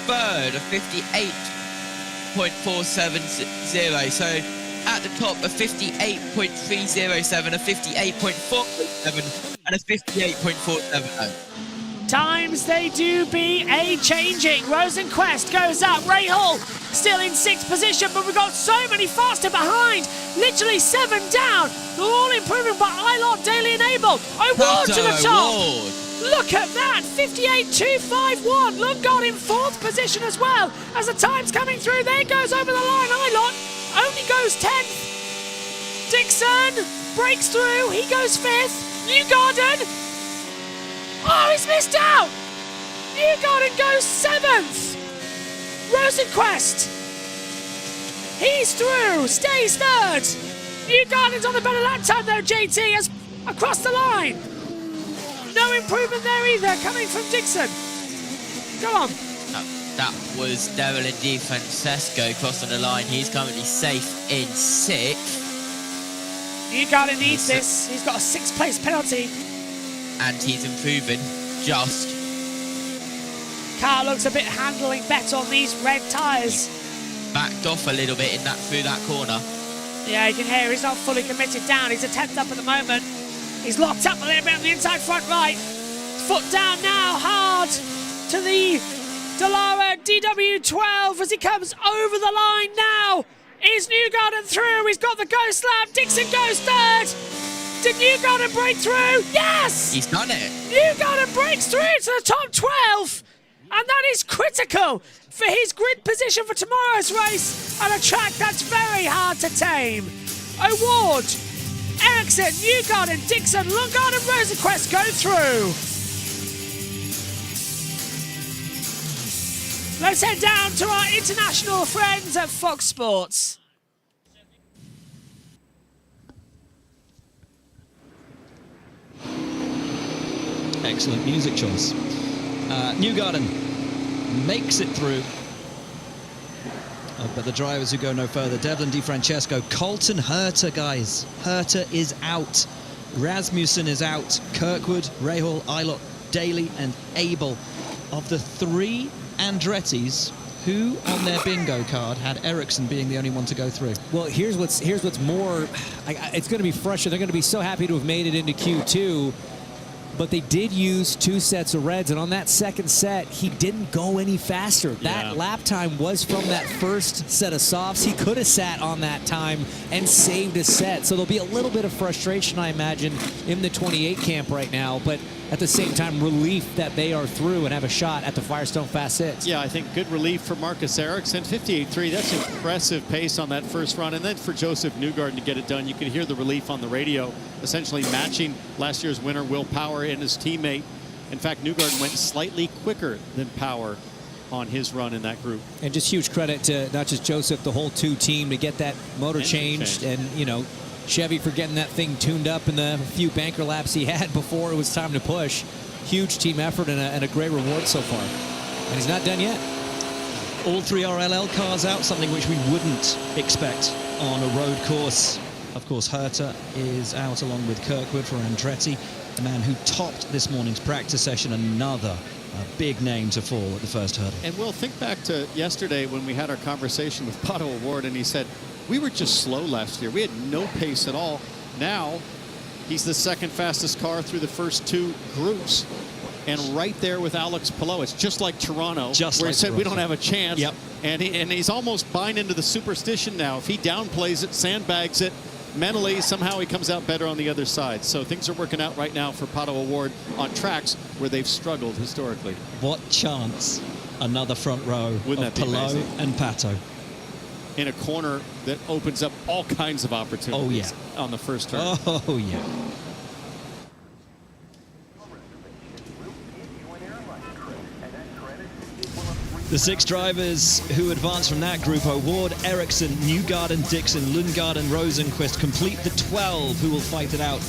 3rd of 58.470. So at the top, a 58.307, a 58.407, and a 58.470. Times they do be a-changing. Rosenquist goes up. Rahal still in 6th position, but we've got so many faster behind. Literally 7 down. They're all improving by Ilott, Daly and Abel. O'Ward to the top. Look at that, 58.251. Lundgaard in 4th position as well. As the time's coming through, there goes over the line. Ilott only goes 10th. Dixon breaks through. He goes 5th. Newgarden. Oh, he's missed out. Newgarden goes 7th. Rosenquist. He's through. Stays 3rd. Newgarden's on the better lap time though, JT, as across the line. No improvement there either, coming from Dixon. Go on. That was Devlin Di Francesco crossing the line. He's currently safe in 6th. Newgarden needs this. He's got a 6th place penalty. And he's improving just. Car looks a bit handling better on these red tyres. Backed off a little bit through that corner. Yeah, you can hear he's not fully committed down. He's a 10th up at the moment. He's locked up a little bit on the inside front right. Foot down now, hard to the Dallara DW12 as he comes over the line now. Is Newgarden through? He's got the ghost lap. Dixon goes third. Did Newgarden break through? Yes! He's done it. Newgarden breaks through to the top 12. And that is critical for his grid position for tomorrow's race on a track that's very hard to tame. Award, Ericsson, Newgarden, Dixon, Lundgaard and Rosenquist go through. Let's head down to our international friends at Fox Sports. Excellent music choice. Newgarden makes it through. But the drivers who go no further, Devlin DiFrancesco, Colton Herta, guys. Herta is out. Rasmussen is out. Kirkwood, Rahal, Eilert, Daly and Abel. Of the 3 Andretti's, who on their bingo card had Ericsson being the only one to go through? Well, here's what's more, it's going to be frustrating. They're going to be so happy to have made it into Q2, but they did use 2 sets of reds, and on that second set, he didn't go any faster. That lap time was from that first set of softs. He could have sat on that time and saved a set. So there'll be a little bit of frustration, I imagine, in the 28 camp right now, but at the same time, relief that they are through and have a shot at the Firestone Fast 6. Yeah, I think good relief for Marcus Ericsson. 58.3, that's impressive pace on that first run. And then for Joseph Newgarden to get it done, you could hear the relief on the radio, essentially matching last year's winner, Will Power, and his teammate. In fact, Newgarden went slightly quicker than Power on his run in that group. And just huge credit to not just Joseph, the whole 2 team to get that motor changed. And, you know, Chevy for getting that thing tuned up in the few banker laps he had before it was time to push. Huge team effort and a great reward so far. And he's not done yet. All 3 RLL cars out, something which we wouldn't expect on a road course. Of course, Herta is out along with Kirkwood for Andretti, the man who topped this morning's practice session. Another big name to fall at the first hurdle. And we'll think back to yesterday when we had our conversation with Pato O'Ward, and he said, we were just slow last year. We had no pace at all. Now, he's the 2nd fastest car through the first 2 groups. And right there with Alex Palou. It's just like Toronto, where he said we don't have a chance. Yep. And he's almost buying into the superstition now. If he downplays it, sandbags it, mentally, somehow he comes out better on the other side. So things are working out right now for Pato O'Ward on tracks where they've struggled historically. What chance another front row Wouldn't of that be Palou amazing? and Pato. In a corner that opens up all kinds of opportunities on the first turn. Oh, yeah. The 6 drivers who advance from that group, O'Ward, Ericsson, Newgarden, Dixon, Lundgaard and Rosenquist, complete the 12 who will fight it out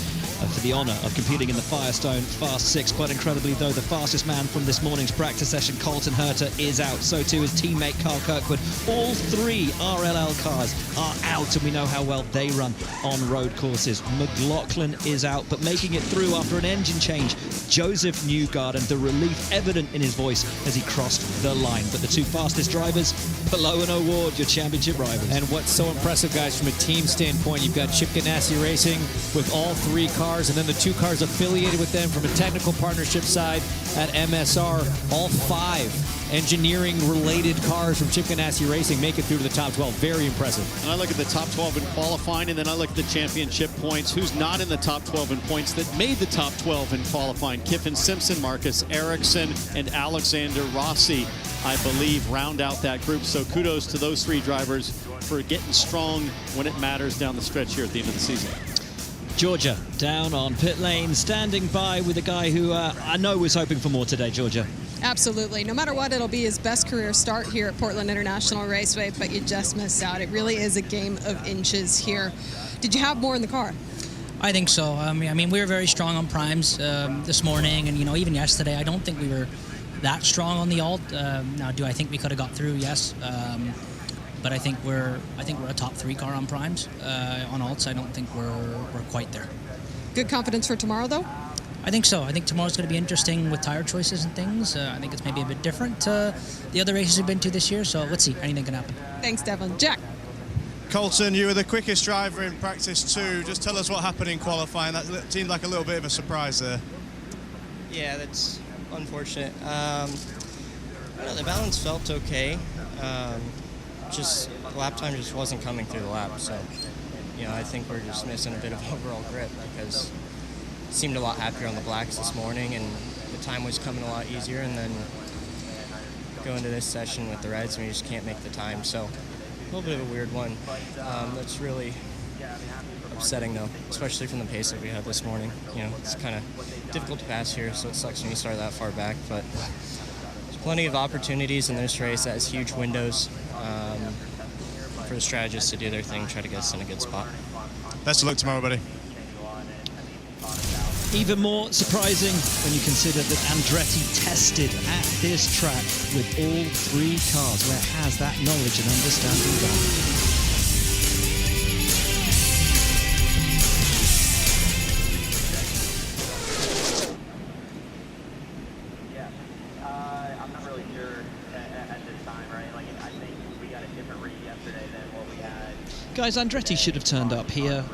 for the honour of competing in the Firestone Fast 6. Quite incredibly, though, the fastest man from this morning's practice session, Colton Herta, is out. So too is teammate Carl Kirkwood. All 3 RLL cars are out, and we know how well they run on road courses. McLaughlin is out, but making it through after an engine change. Joseph Newgarden, the relief evident in his voice as he crossed the line. But the 2 fastest drivers, Palou and O'Ward, your championship rivals. And what's so impressive, guys, from a team standpoint, you've got Chip Ganassi Racing with all 3 cars, and then the 2 cars affiliated with them from a technical partnership side at MSR. All 5 engineering-related cars from Chip Ganassi Racing make it through to the top 12. Very impressive. And I look at the top 12 in qualifying, and then I look at the championship points. Who's not in the top 12 in points that made the top 12 in qualifying? Kiffin Simpson, Marcus Ericsson, and Alexander Rossi, I believe, round out that group. So kudos to those 3 drivers for getting strong when it matters down the stretch here at the end of the season. Georgia down on pit lane, standing by with a guy who I know was hoping for more today, Georgia. Absolutely. No matter what, it'll be his best career start here at Portland International Raceway, but you just missed out. It really is a game of inches here. Did you have more in the car? I think so. I mean, we were very strong on primes this morning, and, you know, even yesterday, I don't think we were that strong on the alt. Now, do I think we could have got through? Yes. But I think we're a top 3 car on primes. On alts, I don't think we're quite there. Good confidence for tomorrow, though? I think so. I think tomorrow's going to be interesting with tire choices and things. I think it's maybe a bit different to the other races we've been to this year. So let's see. Anything can happen. Thanks, Devlin. Jack. Colton, you were the quickest driver in practice too. Just tell us what happened in qualifying. That seemed like a little bit of a surprise there. Yeah, that's unfortunate. I don't know, the balance felt okay. Just lap time just wasn't coming through the lap. So, you know, I think we're just missing a bit of overall grip because it seemed a lot happier on the blacks this morning, and the time was coming a lot easier. And then going to this session with the reds, and we just can't make the time. So, a little bit of a weird one. That's really upsetting though, especially from the pace that we had this morning. You know, it's kind of difficult to pass here, so it sucks when you start that far back, but there's plenty of opportunities in this race that has huge windows for the strategists to do their thing, try to get us in a good spot. Best of luck tomorrow, buddy. Even more surprising when you consider that Andretti tested at this track with all 3 cars. Where has that knowledge and understanding gone? Guys, Andretti should have turned up here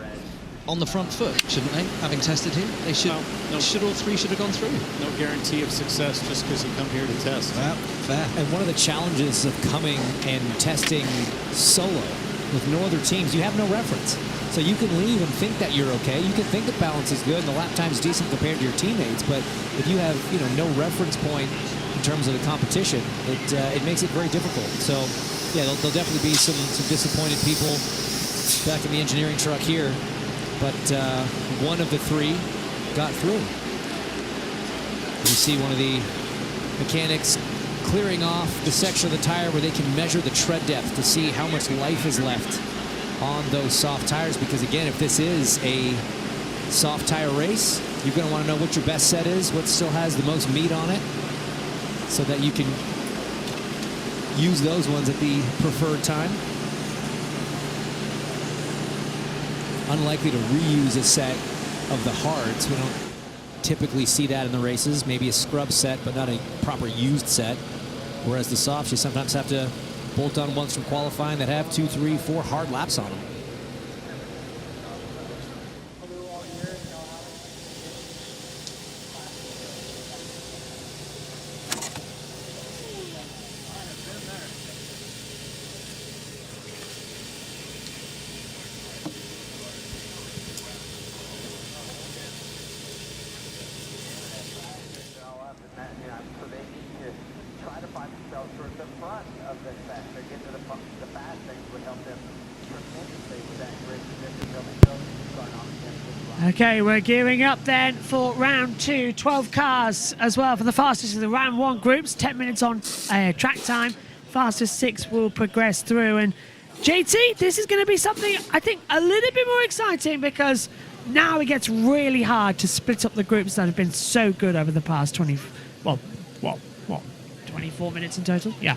on the front foot, shouldn't they? Having tested him, they should. All 3 should have gone through. No guarantee of success just because you come here to test. Fair. And one of the challenges of coming and testing solo with no other teams, you have no reference. So you can leave and think that you're okay. You can think the balance is good and the lap time's decent compared to your teammates. But if you have, you know, no reference point in terms of the competition, it makes it very difficult. So yeah, there'll definitely be some disappointed people back in the engineering truck here, but one of the 3 got through. You see one of the mechanics clearing off the section of the tire where they can measure the tread depth to see how much life is left on those soft tires, because again, if this is a soft tire race, you're going to want to know what your best set is, what still has the most meat on it, so that you can use those ones at the preferred time. Unlikely to reuse a set of the hards. We don't typically see that in the races. Maybe a scrub set, but not a proper used set. Whereas the softs, you sometimes have to bolt on ones from qualifying that have 2, 3, 4 hard laps on them. Okay, we're gearing up then for round 2. 12 cars as well for the fastest of the round 1 groups. 10 minutes on track time. Fastest 6 will progress through. And JT, this is going to be something I think a little bit more exciting, because now it gets really hard to split up the groups that have been so good over the past 24 minutes in total? Yeah.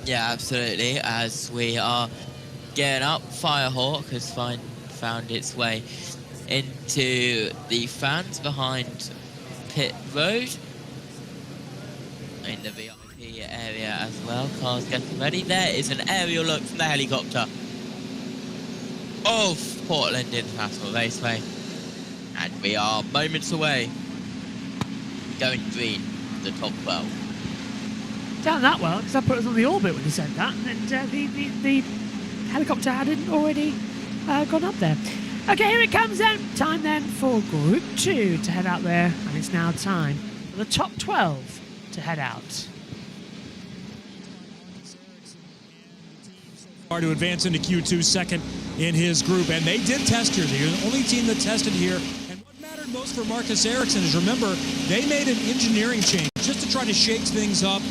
Yeah, absolutely. As we are getting up, Firehawk has found its way into the fans behind pit road in the VIP area as well. Cars getting ready. There is an aerial look from the helicopter of Portland International Raceway, and we are moments away going green, the top 12. Done that well, because I put us on the orbit when he said that, and the helicopter hadn't already gone up there. Okay, here it comes then. Time then for Group 2 to head out there, and it's now time for the top 12 to head out. To advance into Q2, second in his group, and they did test here. They're the only team that tested here. And what mattered most for Marcus Ericsson is, remember, they made an engineering change just to try to shake things up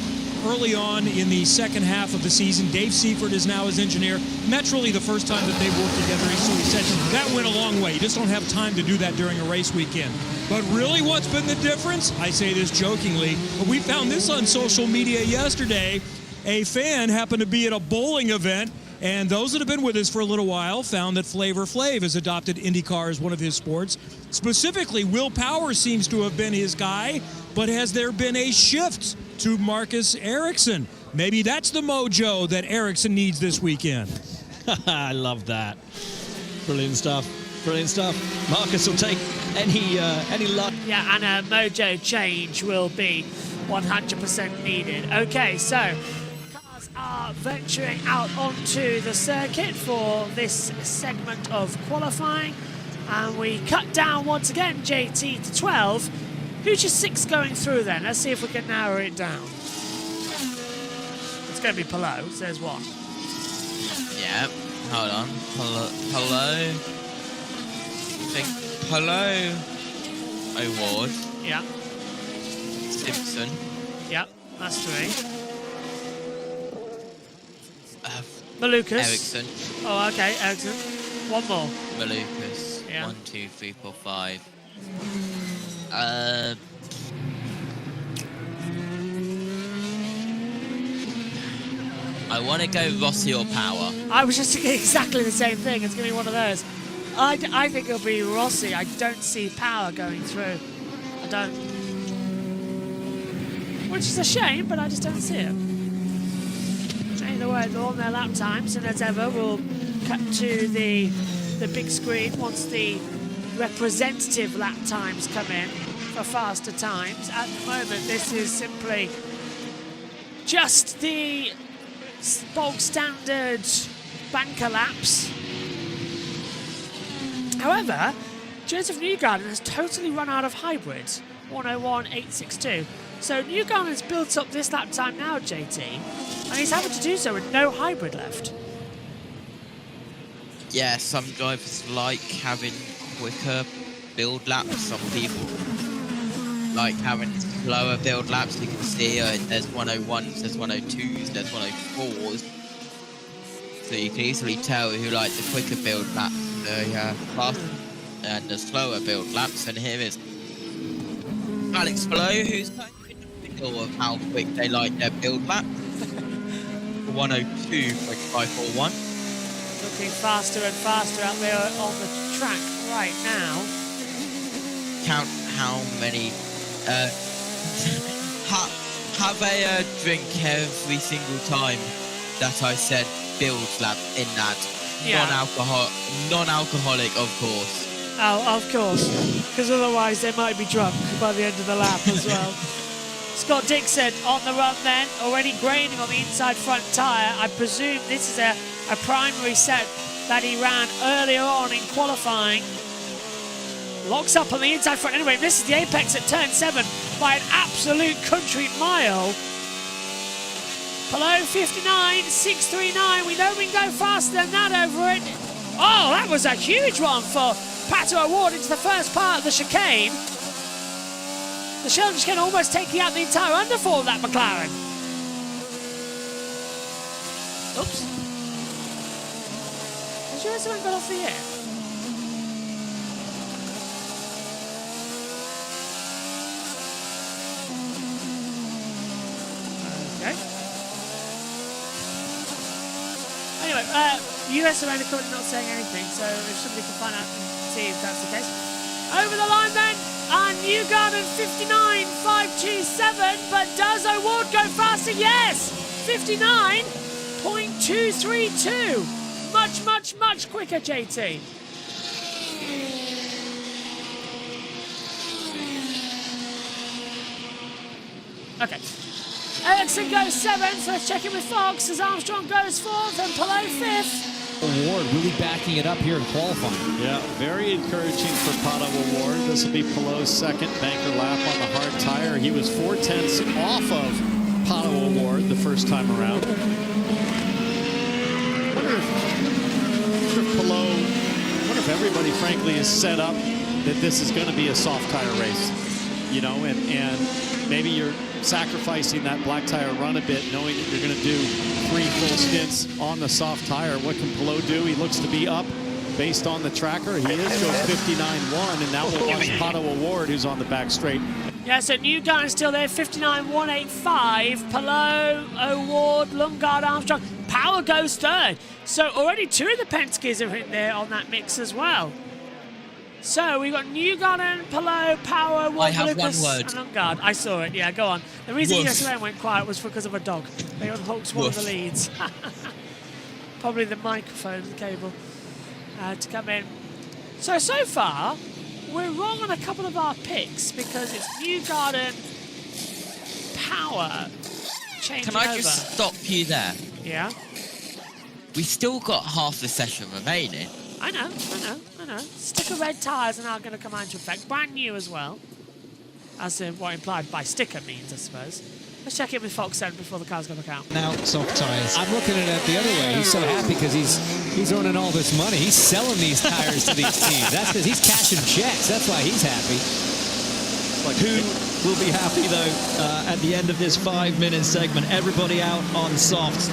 early on in the second half of the season. Dave Seifert is now his engineer, and that's really the first time that they've worked together. So he said that went a long way. You just don't have time to do that during a race weekend. But really, what's been the difference? I say this jokingly, but we found this on social media yesterday. A fan happened to be at a bowling event, and those that have been with us for a little while found that Flavor Flav has adopted INDYCAR as one of his sports. Specifically, Will Power seems to have been his guy, but has there been a shift to Marcus Ericsson? Maybe that's the mojo that Ericsson needs this weekend. I love that. Brilliant stuff. Brilliant stuff. Marcus will take any luck. Yeah, and a mojo change will be 100% needed. Okay, so cars are venturing out onto the circuit for this segment of qualifying. And we cut down once again, JT, to 12. Who's your 6 going through then? Let's see if we can narrow it down. It's going to be Palou, says one. Yeah, hold on. Palou. I think Palou, O'Ward. Yeah. Simpson. Yep, that's 3. Malukas. Ericsson. Oh, okay, Ericsson. One more. Malukas. Yeah. 1, 2, 3, 4, 5. I want to go Rossi or Power. I was just thinking exactly the same thing. It's going to be one of those. I think it'll be Rossi. I don't see Power going through. I don't. Which is a shame, but I just don't see it. Either way, they're on their lap times, and as ever, we'll cut to the big screen once the representative lap times come in for faster times. At the moment, this is simply just the bog standard banker laps. However, Joseph Newgarden has totally run out of hybrids, 101.862. So Newgarden's built up this lap time now, JT, and he's having to do so with no hybrid left. Yeah, some drivers like having quicker build laps. Some people like having slower build laps. You can see there's 101s, there's 102s, there's 104s. So you can easily tell who like the quicker build laps, the faster and the slower build laps. And here is Alex Palou, who's kind of in the middle of how quick they like their build lap. 102.541. Looking faster and faster out there on the track right now. Count how many. Have a drink every single time that I said build lap in that. Yeah. Non-alcoholic, of course. Oh, of course, because otherwise they might be drunk by the end of the lap as well. Scott Dixon on the run then, already graining on the inside front tyre. I presume this is a primary set that he ran earlier on in qualifying. Locks up on the inside front. Anyway, this is the apex at turn 7 by an absolute country mile. Palou 59.639. We know we can go faster than that over it. Oh, that was a huge one for Pato O'Ward into the first part of the chicane. The Sheldon chicane almost taking out the entire underfour of that McLaren. Oops. Has yours got off the air? Okay. Anyway, US are only currently not saying anything, so if somebody can find out and see if that's the case. Over the line then, and Newgarden 59.527, but does O'Ward go faster? Yes! 59.232. Much, much, much quicker, JT. Okay. Ericsson goes 7th, so let's check in with Fox as Armstrong goes 4th and Palou 5th. O'Ward really backing it up here in qualifying. Yeah, very encouraging for Pato O'Ward. This will be Palou's second banker lap on the hard tire. He was 4/10ths off of Pato O'Ward the first time around. I wonder if everybody, frankly, is set up that this is going to be a soft tire race, you know, and maybe you're sacrificing that black tire run a bit, knowing that you're going to do 3 full stints on the soft tire. What can Palou do? He looks to be up based on the tracker. He is, goes 59.1, and that will watch Pato O'Ward, who's on the back straight. Yeah, so Newgarden is still there, 59.185. Palou, O'Ward, Lundgaard, Armstrong. Power goes 3rd. So already 2 of the Penske's are in there on that mix as well. So we've got Newgarden, Palou, Power, I have Lucas, one word. and Lundgaard. I saw it. Yeah, go on. The reason Woof. USLM went quiet was because of a dog. They unhooked one of the Woof. leads. Probably the microphone cable to come in. So far, we're wrong on a couple of our picks because it's Newgarden, Power changing Can I over. just stop you there? Yeah. We still got half the session remaining. I know. Sticker red tyres are now going to come into effect. Brand new as well. As in what implied by sticker means, I suppose. Let's check in with Foxen before the cars go back out. Now, soft tyres. I'm looking at it the other way. He's so happy because he's earning all this money. He's selling these tires to these teams. That's because he's cashing checks. That's why he's happy. Who will be happy, though, at the end of this 5-minute segment? Everybody out on softs.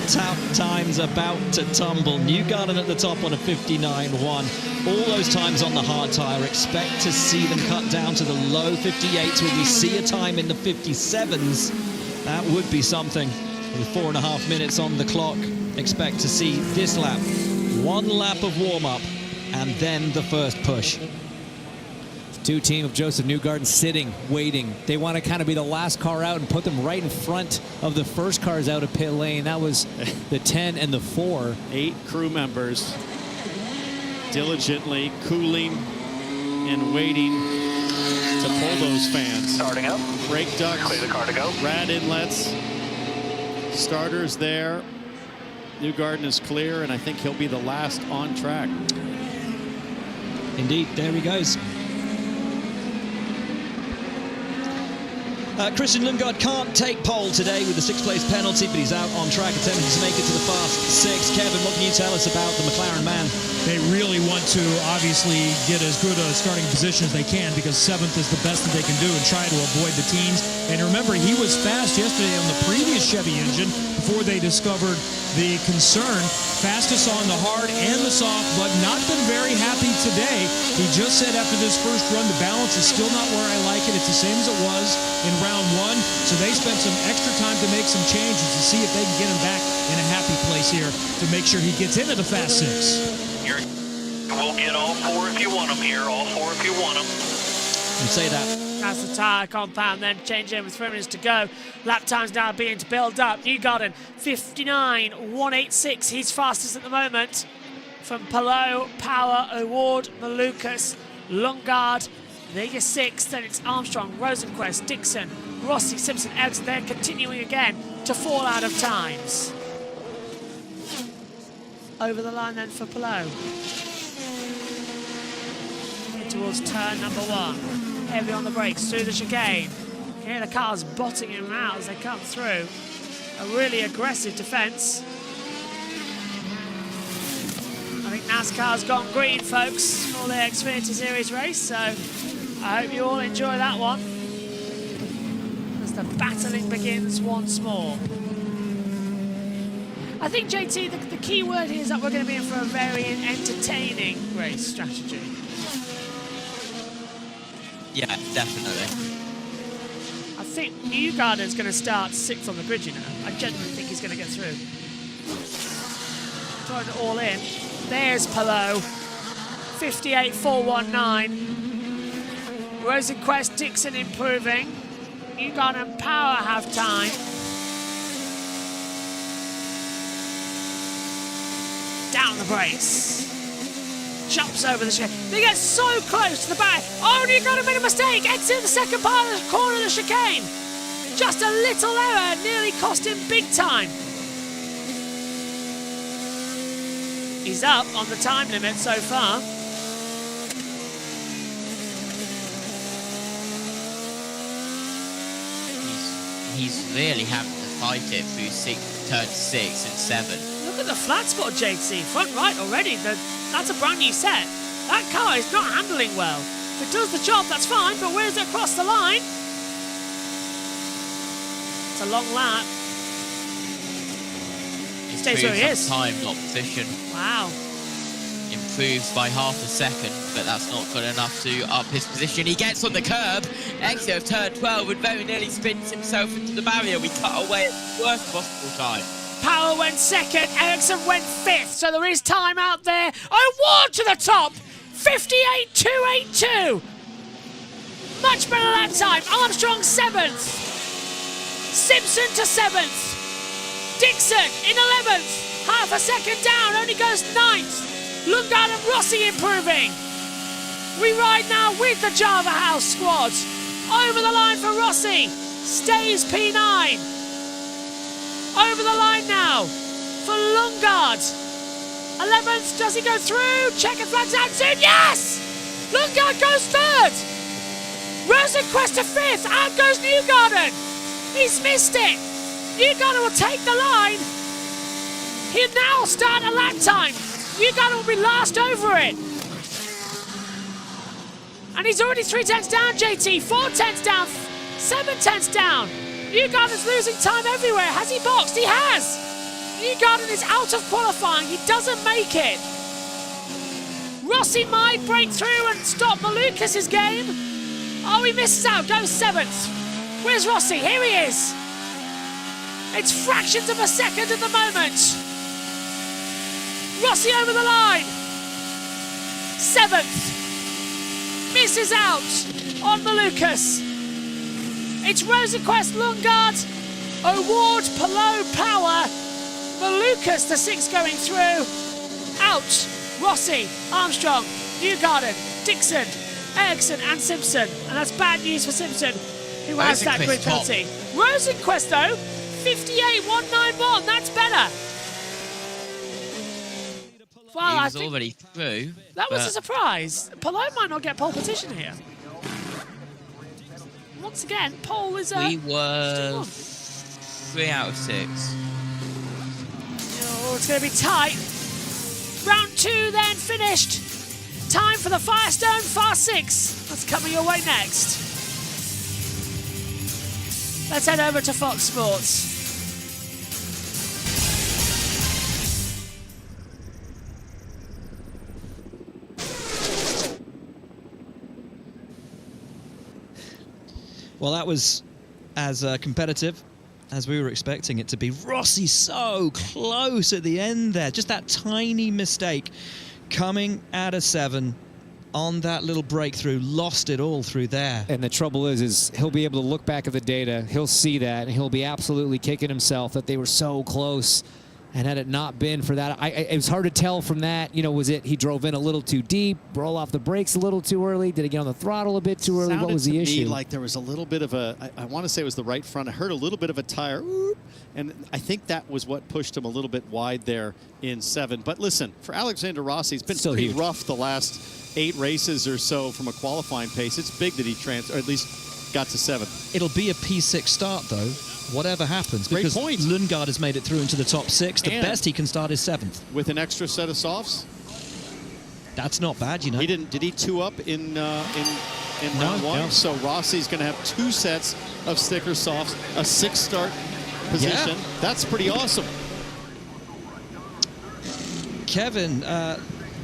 Times about to tumble. Newgarden at the top on a 59.1. All those times on the hard tyre. Expect to see them cut down to the low 58s. Will we see a time in the 57s? That would be something. With 4.5 minutes on the clock, expect to see this lap. One lap of warm-up, and then the first push. Two team of Joseph Newgarden sitting, waiting. They want to kind of be the last car out and put them right in front of the first cars out of pit lane. That was the 10 and the 4. 8 crew members diligently cooling and waiting to pull those fans. Starting up. Brake ducts. Clear the car to go. Rad inlets. Starters there. Newgarden is clear, and I think he'll be the last on track. Indeed, there he goes. Christian Lundgaard can't take pole today with the 6th place penalty, but he's out on track attempting to make it to the fast 6. Kevin, what can you tell us about the McLaren man? They really want to obviously get as good a starting position as they can because 7th is the best that they can do and try to avoid the teens. And remember, he was fast yesterday on the previous Chevy engine before they discovered the concern. Fastest on the hard and the soft, but not been very happy today. He just said after this first run, the balance is still not where I like it. It's the same as it was in round 1. So they spent some extra time to make some changes to see if they can get him back in a happy place here to make sure he gets into the fast 6. We'll get all 4 if you want them here. All 4 if you want them. You say that. That's the tyre compound, then change in with 3 minutes to go. Lap times now beginning to build up. Newgarden, 59.186. He's fastest at the moment. From Palou, Power, Award, Malukas, Lundgaard. There you're 6th. Then it's Armstrong, Rosenquist, Dixon, Rossi, Simpson, Ericsson. They're continuing again to fall out of times. Over the line then for Palou. Towards turn number 1. Heavy on the brakes through the chicane. Here the car's botting him out as they come through. A really aggressive defence. I think NASCAR's gone green, folks, for the Xfinity Series race, so I hope you all enjoy that one as the battling begins once more. I think, JT, the key word here is that we're going to be in for a very entertaining race strategy. Yeah, definitely. I think Newgarden's going to start 6th on the grid, you know. I genuinely think he's going to get through. Throwing it all in. There's Palou. 58.419. Rosenquist, Dixon improving. Newgarden and Power have time. Down the brakes. Jumps over the chicane. They get so close to the back. Oh, Newgarden made a mistake. Gets in the second part of the corner of the chicane. Just a little error nearly cost him big time. He's up on the time limit so far. He's really having to fight it through turn 6 and 7. Look at the flat spot, JT. Front right already. That's a brand new set. That car is not handling well. If it does the job, that's fine, but where's it across the line? It's a long lap. Stays where he is. Time, not position. Wow. Improves by half a second, but that's not good enough to up his position. He gets on the curb, exit of turn 12, and very nearly spins himself into the barrier. We cut away at the worst possible time. Power went 2nd, Ericsson went 5th, so there is time out there. Award to the top! 58.282. Much better lap time. Armstrong 7th. Simpson to 7th. Dixon in 11th. Half a second down, only goes 9th. Lundgaard and Rossi improving. We ride now with the Java House squad. Over the line for Rossi. Stays P9. Over the line now for Lundgaard. 11th, does he go through? Checker flags out soon, yes! Lundgaard goes 3rd. Rosenquist to 5th, out goes Newgarden. He's missed it. Newgarden will take the line. He'll now start a lap time. Newgarden will be last over it. And he's already 3 tenths down, JT. 4 tenths down, 7 tenths down. Newgarden's losing time everywhere. Has he boxed? He has. Newgarden is out of qualifying. He doesn't make it. Rossi might break through and stop Malukas' game. Oh, he misses out. Goes 7th. Where's Rossi? Here he is. It's fractions of a second at the moment. Rossi over the line. 7th. Misses out on Malukas. It's Rosenquist, Lundgaard, Award, Palou, Power, Malukas, the 6 going through. Out, Rossi, Armstrong, Newgarden, Dixon, Ericsson and Simpson. And that's bad news for Simpson, who has that grid penalty. Rosenquist though, 58.191, that's better. Well, he was already through. That was a surprise. Palou might not get pole position here. Once again, pole is we were 3 out of 6. Oh, it's going to be tight. Round 2 then finished. Time for the Firestone Fast 6. That's coming your way next. Let's head over to Fox Sports. Well, that was as competitive as we were expecting it to be. Rossi so close at the end there. Just that tiny mistake coming out of 7 on that little breakthrough. Lost it all through there. And the trouble is he'll be able to look back at the data. He'll see that, and he'll be absolutely kicking himself that they were so close. And had it not been for that, it was hard to tell from that. You know, was it he drove in a little too deep, roll off the brakes a little too early? Did he get on the throttle a bit too early? What was the issue? Sounded to me like there was a little bit of a, I want to say it was the right front. I heard a little bit of a tire, and I think that was what pushed him a little bit wide there in 7. But listen, for Alexander Rossi, it's been Still pretty huge. rough the last 8 races or so from a qualifying pace. It's big that he or at least got to 7. It'll be a P6 start, though, whatever happens. Great because point. Lundgaard has made it through into the top 6. The And best he can start is 7th. With an extra set of softs. That's not bad, you know. He didn't. Did he 2 up in round 1? No. So Rossi's going to have 2 sets of sticker softs, a 6 start position. Yeah. That's pretty awesome. Kevin,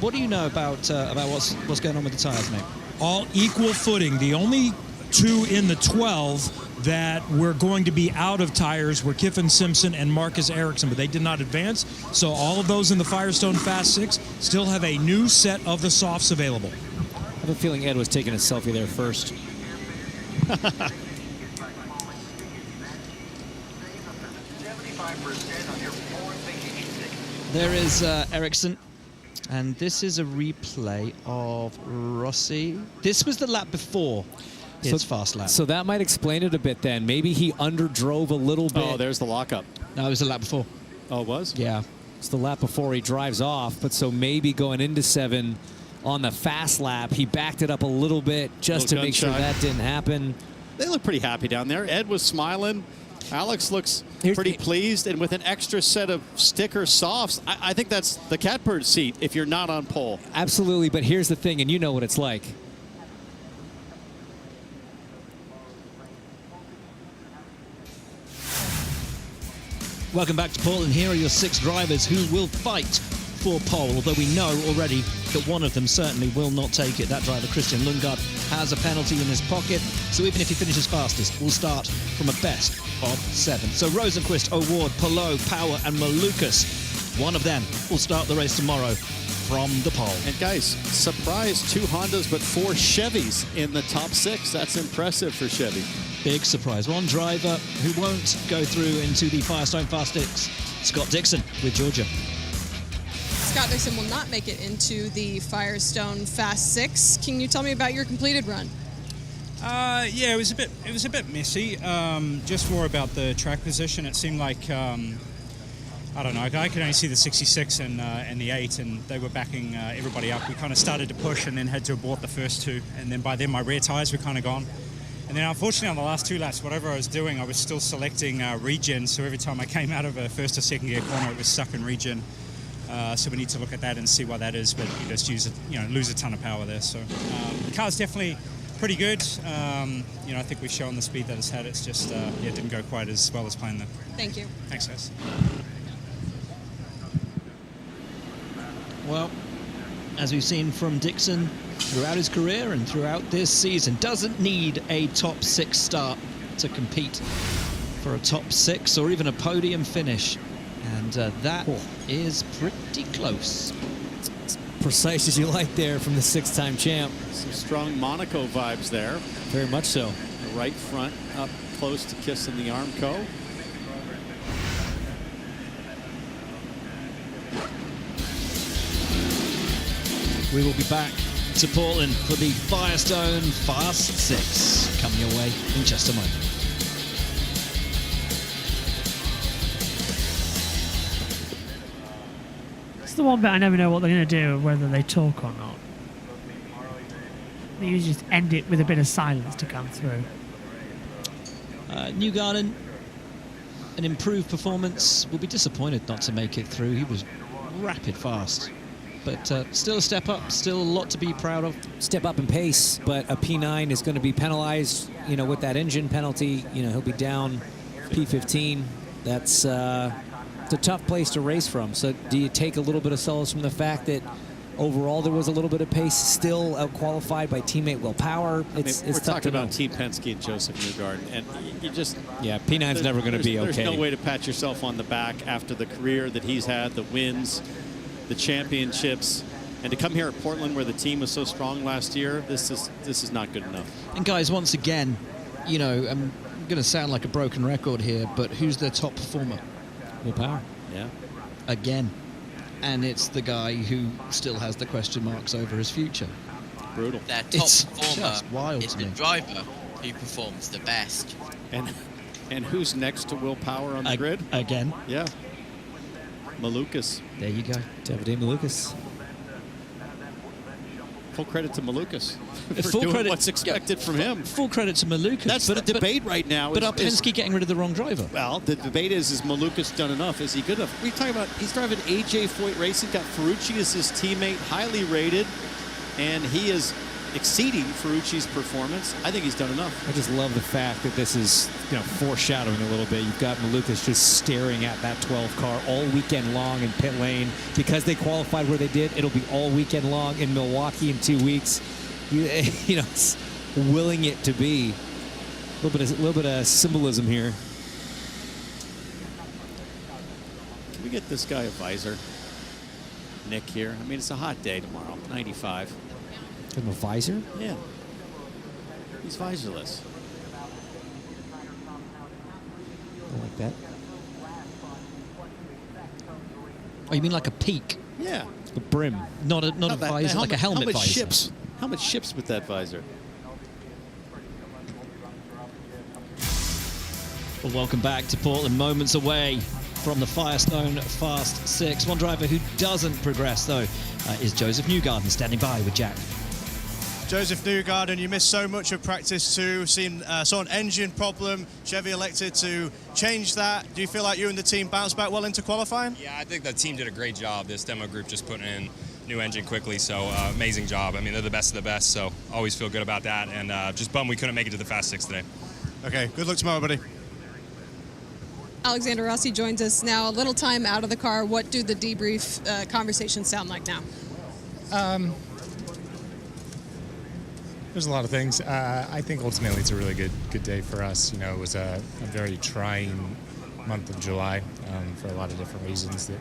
what do you know about what's going on with the tires, mate? All equal footing. The only 2 in the 12 that were going to be out of tires were Kiffin Simpson and Marcus Ericsson, but they did not advance. So all of those in the Firestone Fast 6 still have a new set of the softs available. I have a feeling Ed was taking a selfie there first. There is Ericsson, and this is a replay of Rossi. This was the lap before his fast lap. So that might explain it a bit then. Maybe he underdrove a little bit. Oh, there's the lockup. No, it was the lap before. Oh, it was? Yeah. It's the lap before he drives off, but so maybe going into 7 on the fast lap, he backed it up a little bit just to make sure that didn't happen. They look pretty happy down there. Ed was smiling. Alex looks pretty pleased, and with an extra set of sticker softs, I think that's the catbird seat if you're not on pole. Absolutely, but here's the thing, and you know what it's like. Welcome back to Portland. Here are your 6 drivers who will fight for pole, although we know already that one of them certainly will not take it. That driver, Christian Lundgaard, has a penalty in his pocket, so even if he finishes fastest, we'll start from a best of 7. So Rosenquist, O'Ward, Palou, Power and Malukas, one of them will start the race tomorrow from the pole. And guys, surprise, 2 Hondas but 4 Chevys in the top 6. That's impressive for Chevy. Big surprise. One driver who won't go through into the Firestone Fast 6, Scott Dixon with Georgia. Scott Dixon will not make it into the Firestone Fast 6. Can you tell me about your completed run? Yeah, it was a bit messy. Just more about the track position. It seemed like I don't know. I could only see the 66 and the 8, and they were backing everybody up. We kind of started to push and then had to abort the first 2, and then by then my rear tires were kind of gone. And then unfortunately on the last 2 laps, whatever I was doing, I was still selecting regen. So every time I came out of a first or second gear corner, it was stuck in regen. So we need to look at that and see why that is. But you just lose a ton of power there. So the car's definitely pretty good. I think we've shown the speed that it's had. It's just it didn't go quite as well as planned there. Thank you. Thanks, guys. Well, as we've seen from Dixon throughout his career and throughout this season, doesn't need a top 6 start to compete for a top 6 or even a podium finish. And that is pretty close. It's precise as you like there from the 6-time champ. Some strong Monaco vibes there. Very much so. The right front up close to kissing the Armco. We will be back to Portland for the Firestone Fast 6 coming your way in just a moment. It's the one bit I never know what they're going to do, whether they talk or not. They usually just end it with a bit of silence to come through. Newgarden, an improved performance. Will be disappointed not to make it through. He was rapid fast. But still a step up, still a lot to be proud of. Step up in pace, but a P9 is going to be penalized, with that engine penalty. He'll be down P15. That's it's a tough place to race from. So do you take a little bit of solace from the fact that overall there was a little bit of pace, still out-qualified by teammate Will Power? It's we're tough talking to about know. Team Penske and Joseph Newgarden, and you just... Yeah, P9's never going to be okay. There's no way to pat yourself on the back after the career that he's had, the wins, the championships, and to come here at Portland where the team was so strong last year, this is not good enough. And guys, once again, I'm going to sound like a broken record here, but who's their top performer? Will Power. Yeah. Again. And it's the guy who still has the question marks over his future. Brutal. Their top It's performer just wild is to the me. driver who performs the best. And who's next to Will Power on the grid? Again. Yeah. Malukas. There you go. Davide Malukas. Full credit to Malukas for Full doing credit, what's expected from him. Full credit to Malukas. That's the debate right now. But are Penske getting rid of the wrong driver? Well, the debate is Malukas done enough? Is he good enough? We're talking about, he's driving AJ Foyt Racing, got Ferrucci as his teammate, highly rated, and he is exceeding Ferrucci's performance. I think he's done enough. I just love the fact that this is, foreshadowing a little bit. You've got Malukas just staring at that 12 car all weekend long in pit lane. Because they qualified where they did, it'll be all weekend long in Milwaukee in 2 weeks. It's willing it to be. A little bit of symbolism here. Can we get this guy a visor? Nick here. I mean, it's a hot day tomorrow, 95. Give him a visor? Yeah. He's visorless. I like that. Oh, you mean like a peak? Yeah. A brim. Not a visor, like a helmet visor. Helmet ships with that visor. Well, welcome back to Portland, moments away from the Firestone Fast 6. One driver who doesn't progress, though, is Joseph Newgarden, standing by with Jack. Joseph Newgarden, you missed so much of practice too. Saw an engine problem. Chevy elected to change that. Do you feel like you and the team bounced back well into qualifying? Yeah, I think the team did a great job. This demo group just putting in new engine quickly, so amazing job. I mean, they're the best of the best, so always feel good about that. And just bummed we couldn't make it to the Fast 6 today. Okay, good luck tomorrow, buddy. Alexander Rossi joins us now. A little time out of the car. What do the debrief conversations sound like now? There's a lot of things. I think ultimately it's a really good day for us. It was a very trying month of July for a lot of different reasons that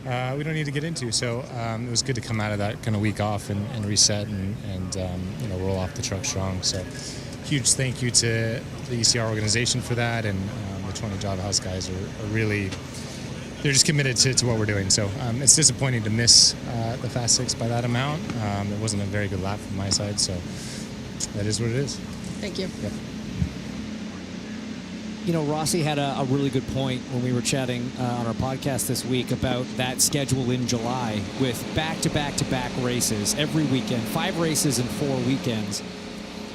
we don't need to get into. So it was good to come out of that kind of week off and reset and roll off the truck strong. So huge thank you to the ECR organization for that, and the 20 Java House guys are really, they're just committed to what we're doing. So it's disappointing to miss the Fast Six by that amount. It wasn't a very good lap from my side, so that is what it is. Thank you. Yep. You know, Rossi had a really good point when we were chatting on our podcast this week about that schedule in July with back-to-back-to-back races every weekend, 5 races in 4 weekends,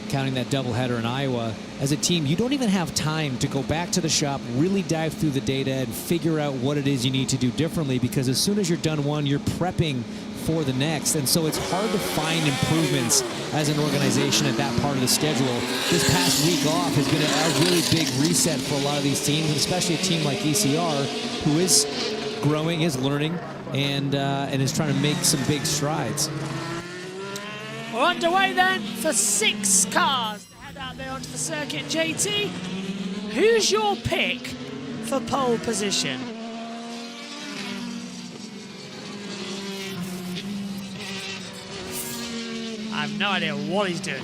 counting that doubleheader in Iowa. As a team, you don't even have time to go back to the shop, really dive through the data and figure out what it is you need to do differently, because as soon as you're done one, you're prepping for the next. And so it's hard to find improvements as an organization at that part of the schedule. This past week off has been a really big reset for a lot of these teams, and especially a team like ECR, who is growing, is learning, and is trying to make some big strides. We're underway then for 6 cars to head out there onto the circuit. JT, who's your pick for pole position? I have no idea what he's doing.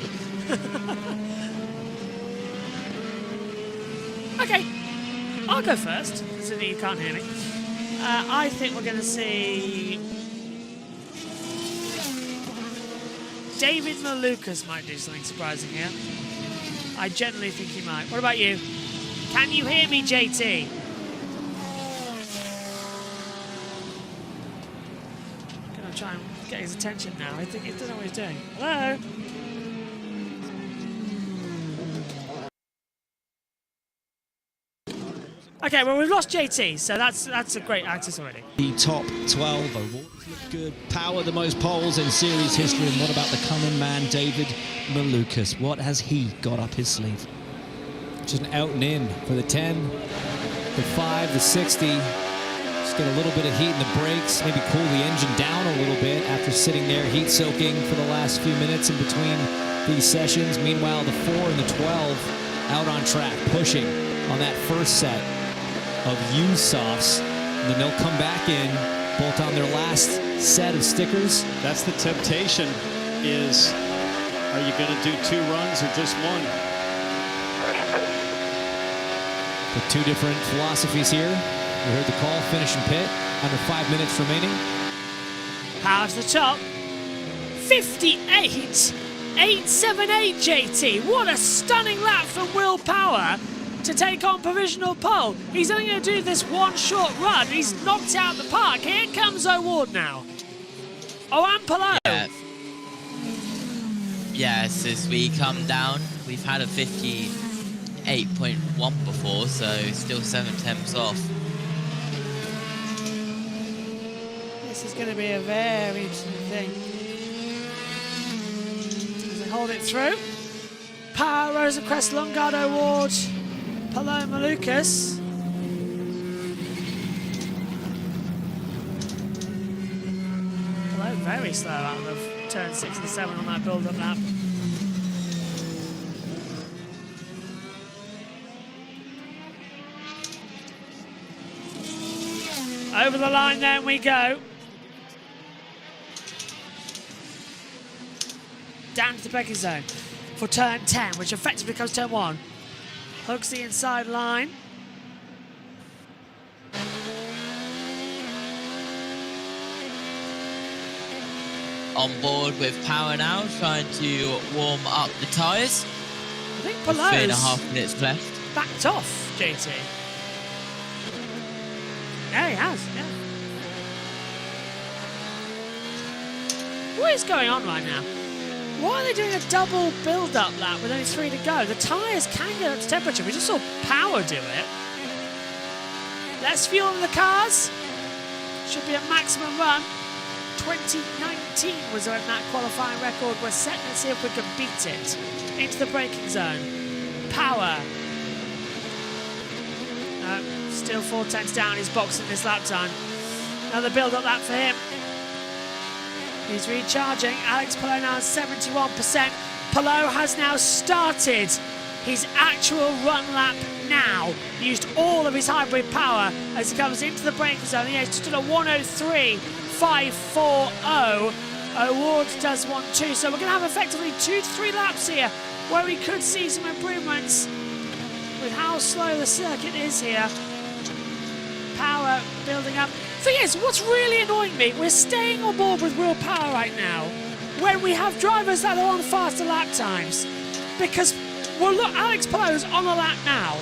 Okay, I'll go first, so that you can't hear me. I think we're going to see David Malukas might do something surprising here. I generally think he might. What about you? Can you hear me, JT? I'm going to try and get his attention now. I think he doesn't know what he's doing. Hello? Okay, well, we've lost JT, so that's a great access already. The top 12 awards look good. Power the most poles in series history. And what about the common man, David Malukas? What has he got up his sleeve? Just an out and in for the 10, the 5, the 60. Just get a little bit of heat in the brakes, maybe cool the engine down a little bit after sitting there heat soaking for the last few minutes in between these sessions. Meanwhile, the 4 and the 12 out on track, pushing on that first set of used softs, and then they'll come back in, bolt on their last set of stickers. That's the temptation, is are you going to do 2 runs or just 1? With 2 different philosophies here. We heard the call, finish in pit, under 5 minutes remaining. Power to the top. 58, 878 JT. What a stunning lap from Will Power to take on provisional pole. He's only going to do this 1 short run. He's knocked out the park. Here comes O'Ward now. Oh, and Polo. Yes, as we come down, we've had a 58.1 before, so still 7 temps off. This is going to be a very interesting thing. As they hold it through. Power, Rosencrest, Lundgaard, O'Ward, Polo, Malukas. Polo very slow out of turn 6 and 7 on that build-up lap. Over the line then we go. Down to the braking zone for turn 10, which effectively becomes turn 1. Hooks the inside line. On board with Power now, trying to warm up the tyres. I think With Polo's 3.5 minutes left. backed off, JT. Yeah, he has, yeah. What is going on right now? Why are they doing a double build-up lap with only 3 to go? The tyres can get up to temperature. We just saw Power do it. Less fuel in the cars. Should be a maximum run. 2019 was when that qualifying record was set. Let's see if we can beat it. Into the braking zone. Power. No, still 4 tenths down. He's boxing this lap time. Another build-up lap for him. He's recharging. Alex Palou now has 71%. Palou has now started his actual run lap now. Used all of his hybrid power as he comes into the braking zone. He has just done a 1:03.540. Ward does 1:2. So we're going to have effectively 2 to 3 laps here where we could see some improvements with how slow the circuit is here. Power building up. Thing is, what's really annoying me, we're staying on board with Will Power right now when we have drivers that are on faster lap times. Because, well, look, Alex Pallot's on a lap now.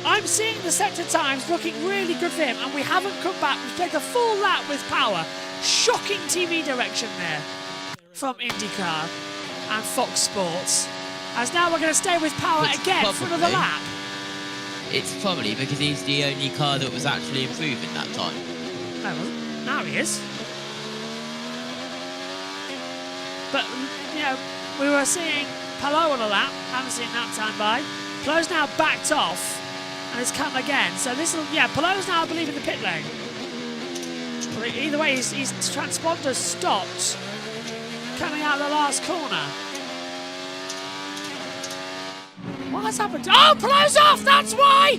I'm seeing the sector times looking really good for him, and we haven't come back. We've played the full lap with Power. Shocking TV direction there from INDYCAR and Fox Sports. As now we're going to stay with Power again for another lap. It's probably because he's the only car that was actually improving that time. No, now he is. But, you know, we were seeing Pallot on a lap. Haven't seen that time by. Pallot's now backed off and has come again. So this will, yeah, Pallot's now, I believe, in the pit lane. But either way, his transponder stopped coming out of the last corner. What has happened? Oh, Pallot's off! That's why!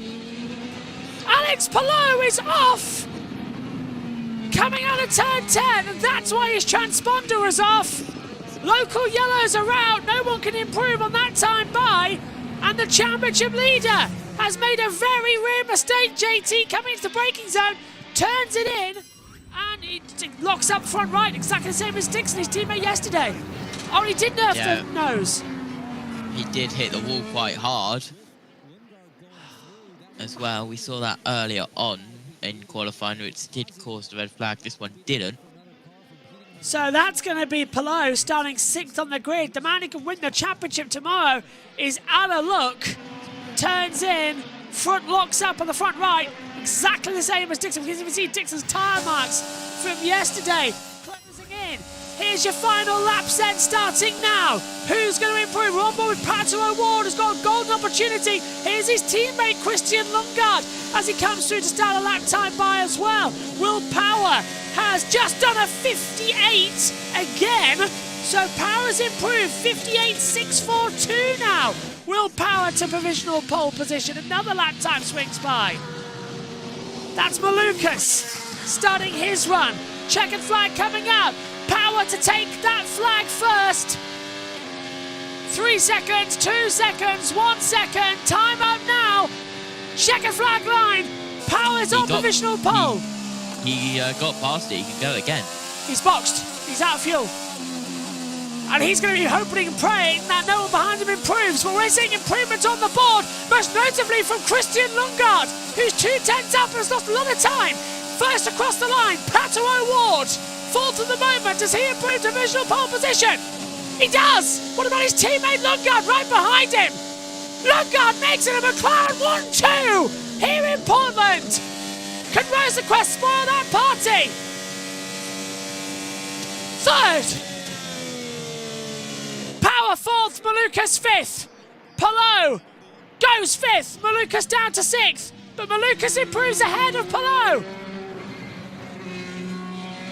Alex Pallot is off! Coming out of turn 10, and that's why his transponder is off. Local yellows are out. No one can improve on that time by. And the championship leader has made a very rare mistake. JT coming into the braking zone, turns it in, and it locks up front right, exactly the same as Dixon, his teammate yesterday. Oh, he did nerf the nose. He did hit the wall quite hard as well. We saw that earlier on in qualifying, which did cause the red flag. This one didn't. So that's going to be Pallot starting 6th on the grid. The man who can win the championship tomorrow is out of luck. Turns in, front locks up on the front right. Exactly the same as Dixon. You can see Dixon's tyre marks from yesterday. Closing in. Here's your final lap set starting now. Who's going to improve? We're on board with Pato O'Ward, who's got a golden opportunity. Here's his teammate Christian Lundgaard as he comes through to start a lap time by as well. Will Power has just done a 58 again. So Power's improved 58.642 now. Will Power to provisional pole position. Another lap time swings by. That's Malukas starting his run. Checkered flag coming out. Power to take that flag first. 3 seconds, 2 seconds, 1 second. Time out now. Checkered flag line. Power's on provisional pole. He got past it. He can go again. He's boxed. He's out of fuel. And he's going to be hoping and praying that no one behind him improves. But we're seeing improvements on the board, most notably from Christian Lundgaard, who's 2 tenths up and has lost a lot of time. First across the line, Pato O'Ward. 4th at the moment. Does he improve divisional pole position? He does! What about his teammate Lundgaard right behind him? Lundgaard makes it a McLaren 1-2 here in Portland. Can Rosequest spoil that party? 3rd. Power 4th, Malukas 5th. Pallot goes 5th. Malukas down to 6th. But Malukas improves ahead of Pallot.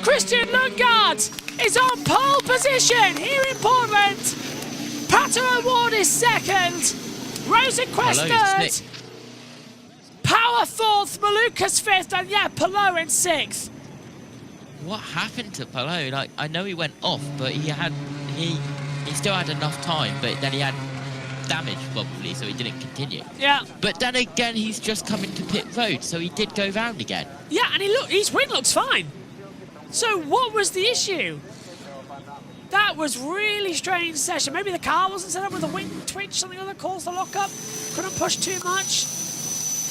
Christian Lundgaard is on pole position here in Portland. Pato O'Ward is 2nd. Rosenquist 3rd. Power 4th, Malukas 5th, and yeah, Pallot in 6th. What happened to Pallot? Like, I know he went off, but he still had enough time, but then he had damage probably, so he didn't continue. Yeah. But then again, he's just coming to pit road, so he did go round again. Yeah, and his wing looks fine. So what was the issue? That was really strange session. Maybe the car wasn't set up with a wing twitch, something that caused the lockup. Couldn't push too much.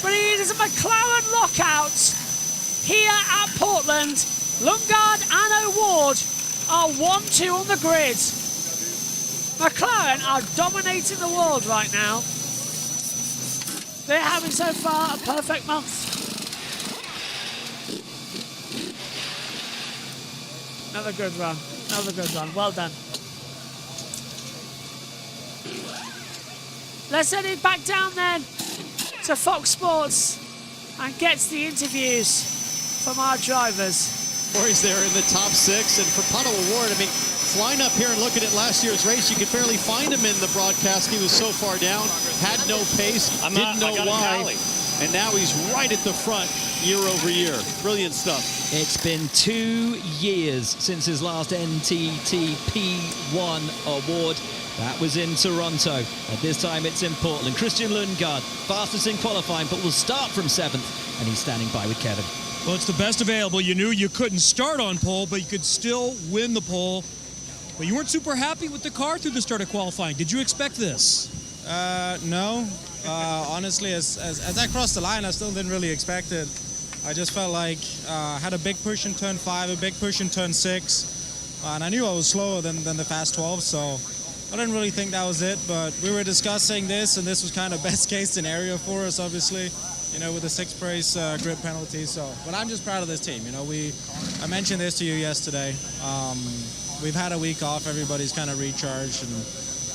But it is a McLaren lockout here at Portland. Lundgaard and O'Ward are 1-2 on the grid. McLaren are dominating the world right now. They're having so far a perfect month. Another good run. Another good run. Well done. Let's send it back down then to Fox Sports and gets the interviews from our drivers. Corey's there in the top 6, and for Pato O'Ward, I mean, flying up here and looking at last year's race, you could barely find him in the broadcast. He was so far down, had no pace, didn't know why. And now he's right at the front year over year. Brilliant stuff. It's been 2 years since his last NTT P1 award. That was in Toronto. At this time, it's in Portland. Christian Lundgaard, fastest in qualifying, but will start from 7th, and he's standing by with Kevin. Well, it's the best available. You knew you couldn't start on pole, but you could still win the pole. But you weren't super happy with the car through the start of qualifying. Did you expect this? No. Honestly, as I crossed the line, I still didn't really expect it. I just felt like I had a big push in turn 5, a big push in turn 6, and I knew I was slower than the fast 12, so I didn't really think that was it. But we were discussing this, and this was kind of best case scenario for us, obviously, you know, with the 6th place grid penalty. So, but I'm just proud of this team. You know, I mentioned this to you yesterday. We've had a week off. Everybody's kind of recharged, and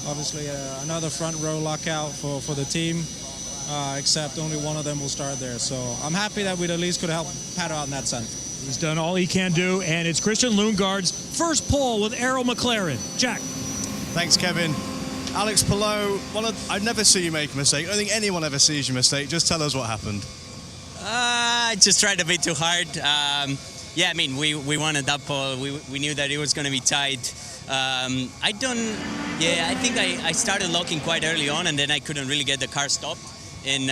obviously another front row lockout for the team, except only one of them will start there. So I'm happy that we at least could help Pato out in that sense. He's done all he can do, and it's Christian Lundgaard's first pole with Arrow McLaren. Jack. Thanks, Kevin. Alex Palou, I've never seen you make a mistake. I don't think anyone ever sees your mistake. Just tell us what happened. I just tried a bit too hard. Yeah, I mean, we wanted that pole. We knew that it was going to be tight. I think I started locking quite early on, and then I couldn't really get the car stopped. And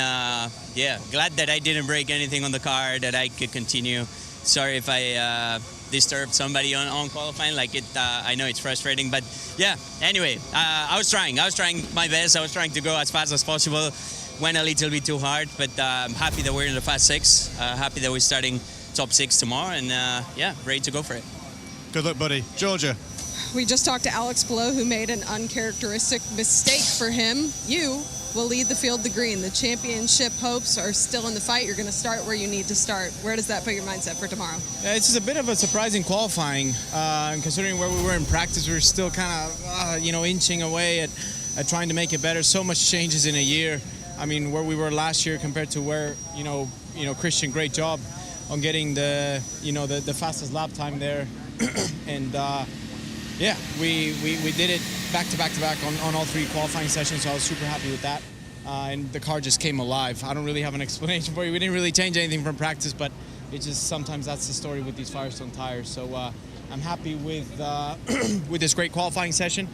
yeah, glad that I didn't break anything on the car, that I could continue. Sorry if I disturbed somebody on qualifying. Like I know it's frustrating, but yeah. Anyway, I was trying my best. I was trying to go as fast as possible. Went a little bit too hard, but I'm happy that we're in the fast 6. Happy that we're starting top 6 tomorrow, and yeah, ready to go for it. Good luck, buddy. Georgia. We just talked to Alex Palou, who made an uncharacteristic mistake for him. You will lead the field to green. The championship hopes are still in the fight. You're going to start where you need to start. Where does that put your mindset for tomorrow? Yeah, it's just a bit of a surprising qualifying, considering where we were in practice. We were still kind of, inching away at trying to make it better. So much changes in a year. I mean, where we were last year compared to where, Christian, great job on getting the fastest lap time there. And yeah, we did it back to back on all 3 qualifying sessions, so I was super happy with that. And the car just came alive. I don't really have an explanation for you. We didn't really change anything from practice, but it just sometimes that's the story with these Firestone tires. So I'm happy with with this great qualifying session,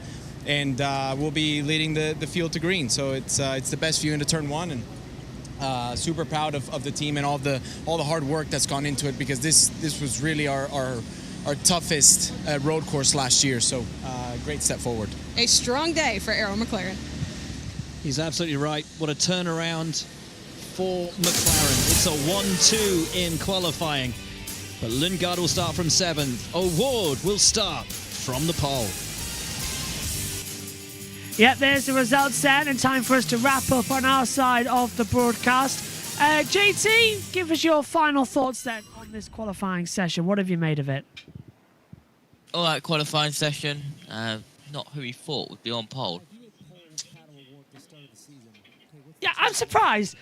and we'll be leading the field to green. So it's the best view into turn 1, and super proud of the team and all the hard work that's gone into it, because this was really our toughest road course last year, so great step forward. A strong day for Arrow McLaren. He's absolutely right. What a turnaround for McLaren. It's a 1-2 in qualifying, but Lundgaard will start from 7th. O'Ward will start from the pole. Yep, there's the results then, and time for us to wrap up on our side of the broadcast. JT, give us your final thoughts then on this qualifying session. What have you made of it? All right, qualifying session. Not who we thought would be on pole. Yeah, I'm surprised.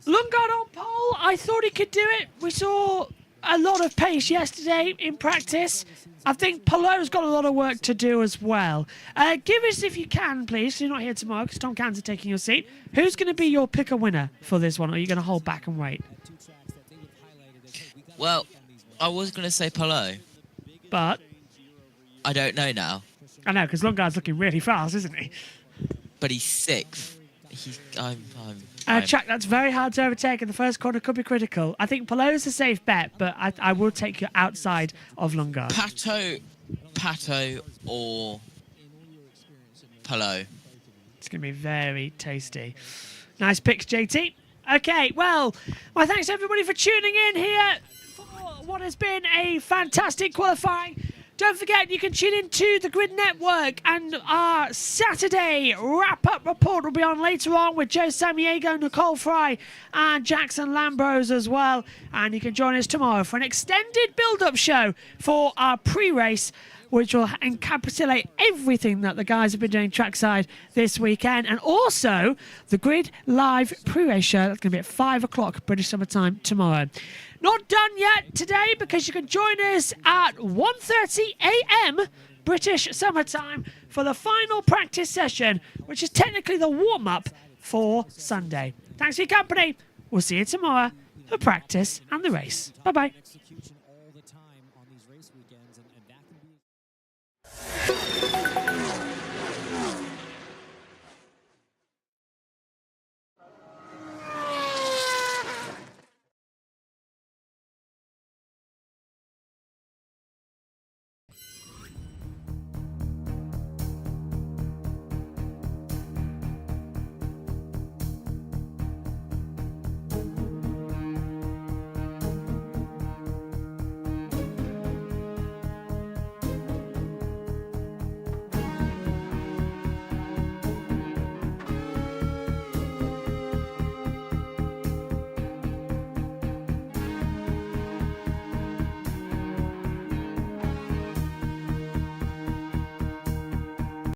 Lundgaard on pole, I thought he could do it. We saw a lot of pace yesterday in practice. I think Palou's got a lot of work to do as well. Give us, if you can, please, you're not here tomorrow because Tom Cann's taking your seat. Who's going to be your pick a winner for this one, or are you going to hold back and wait? Well, I was going to say Palou. But? I don't know now. I know, because Lundgaard's looking really fast, isn't he? But he's 6th. Chuck, that's very hard to overtake, and the first corner could be critical. I think Palou's a safe bet, but I will take you outside of Lundgaard. Pato or Palou. It's going to be very tasty. Nice picks, JT. Okay, well, thanks everybody for tuning in here for what has been a fantastic qualifying. Don't forget, you can tune in to the Grid Network, and our Saturday wrap-up report will be on later on with Joe Samaniego, Nicole Fry, and Jackson Lambros as well. And you can join us tomorrow for an extended build-up show for our pre-race, which will encapsulate everything that the guys have been doing trackside this weekend. And also the Grid Live pre-race show. That's going to be at 5 o'clock British Summer Time tomorrow. Not done yet today, because you can join us at 1:30 a.m. British summertime for the final practice session, which is technically the warm-up for Sunday. Thanks for your company. We'll see you tomorrow for practice and the race. Bye-bye.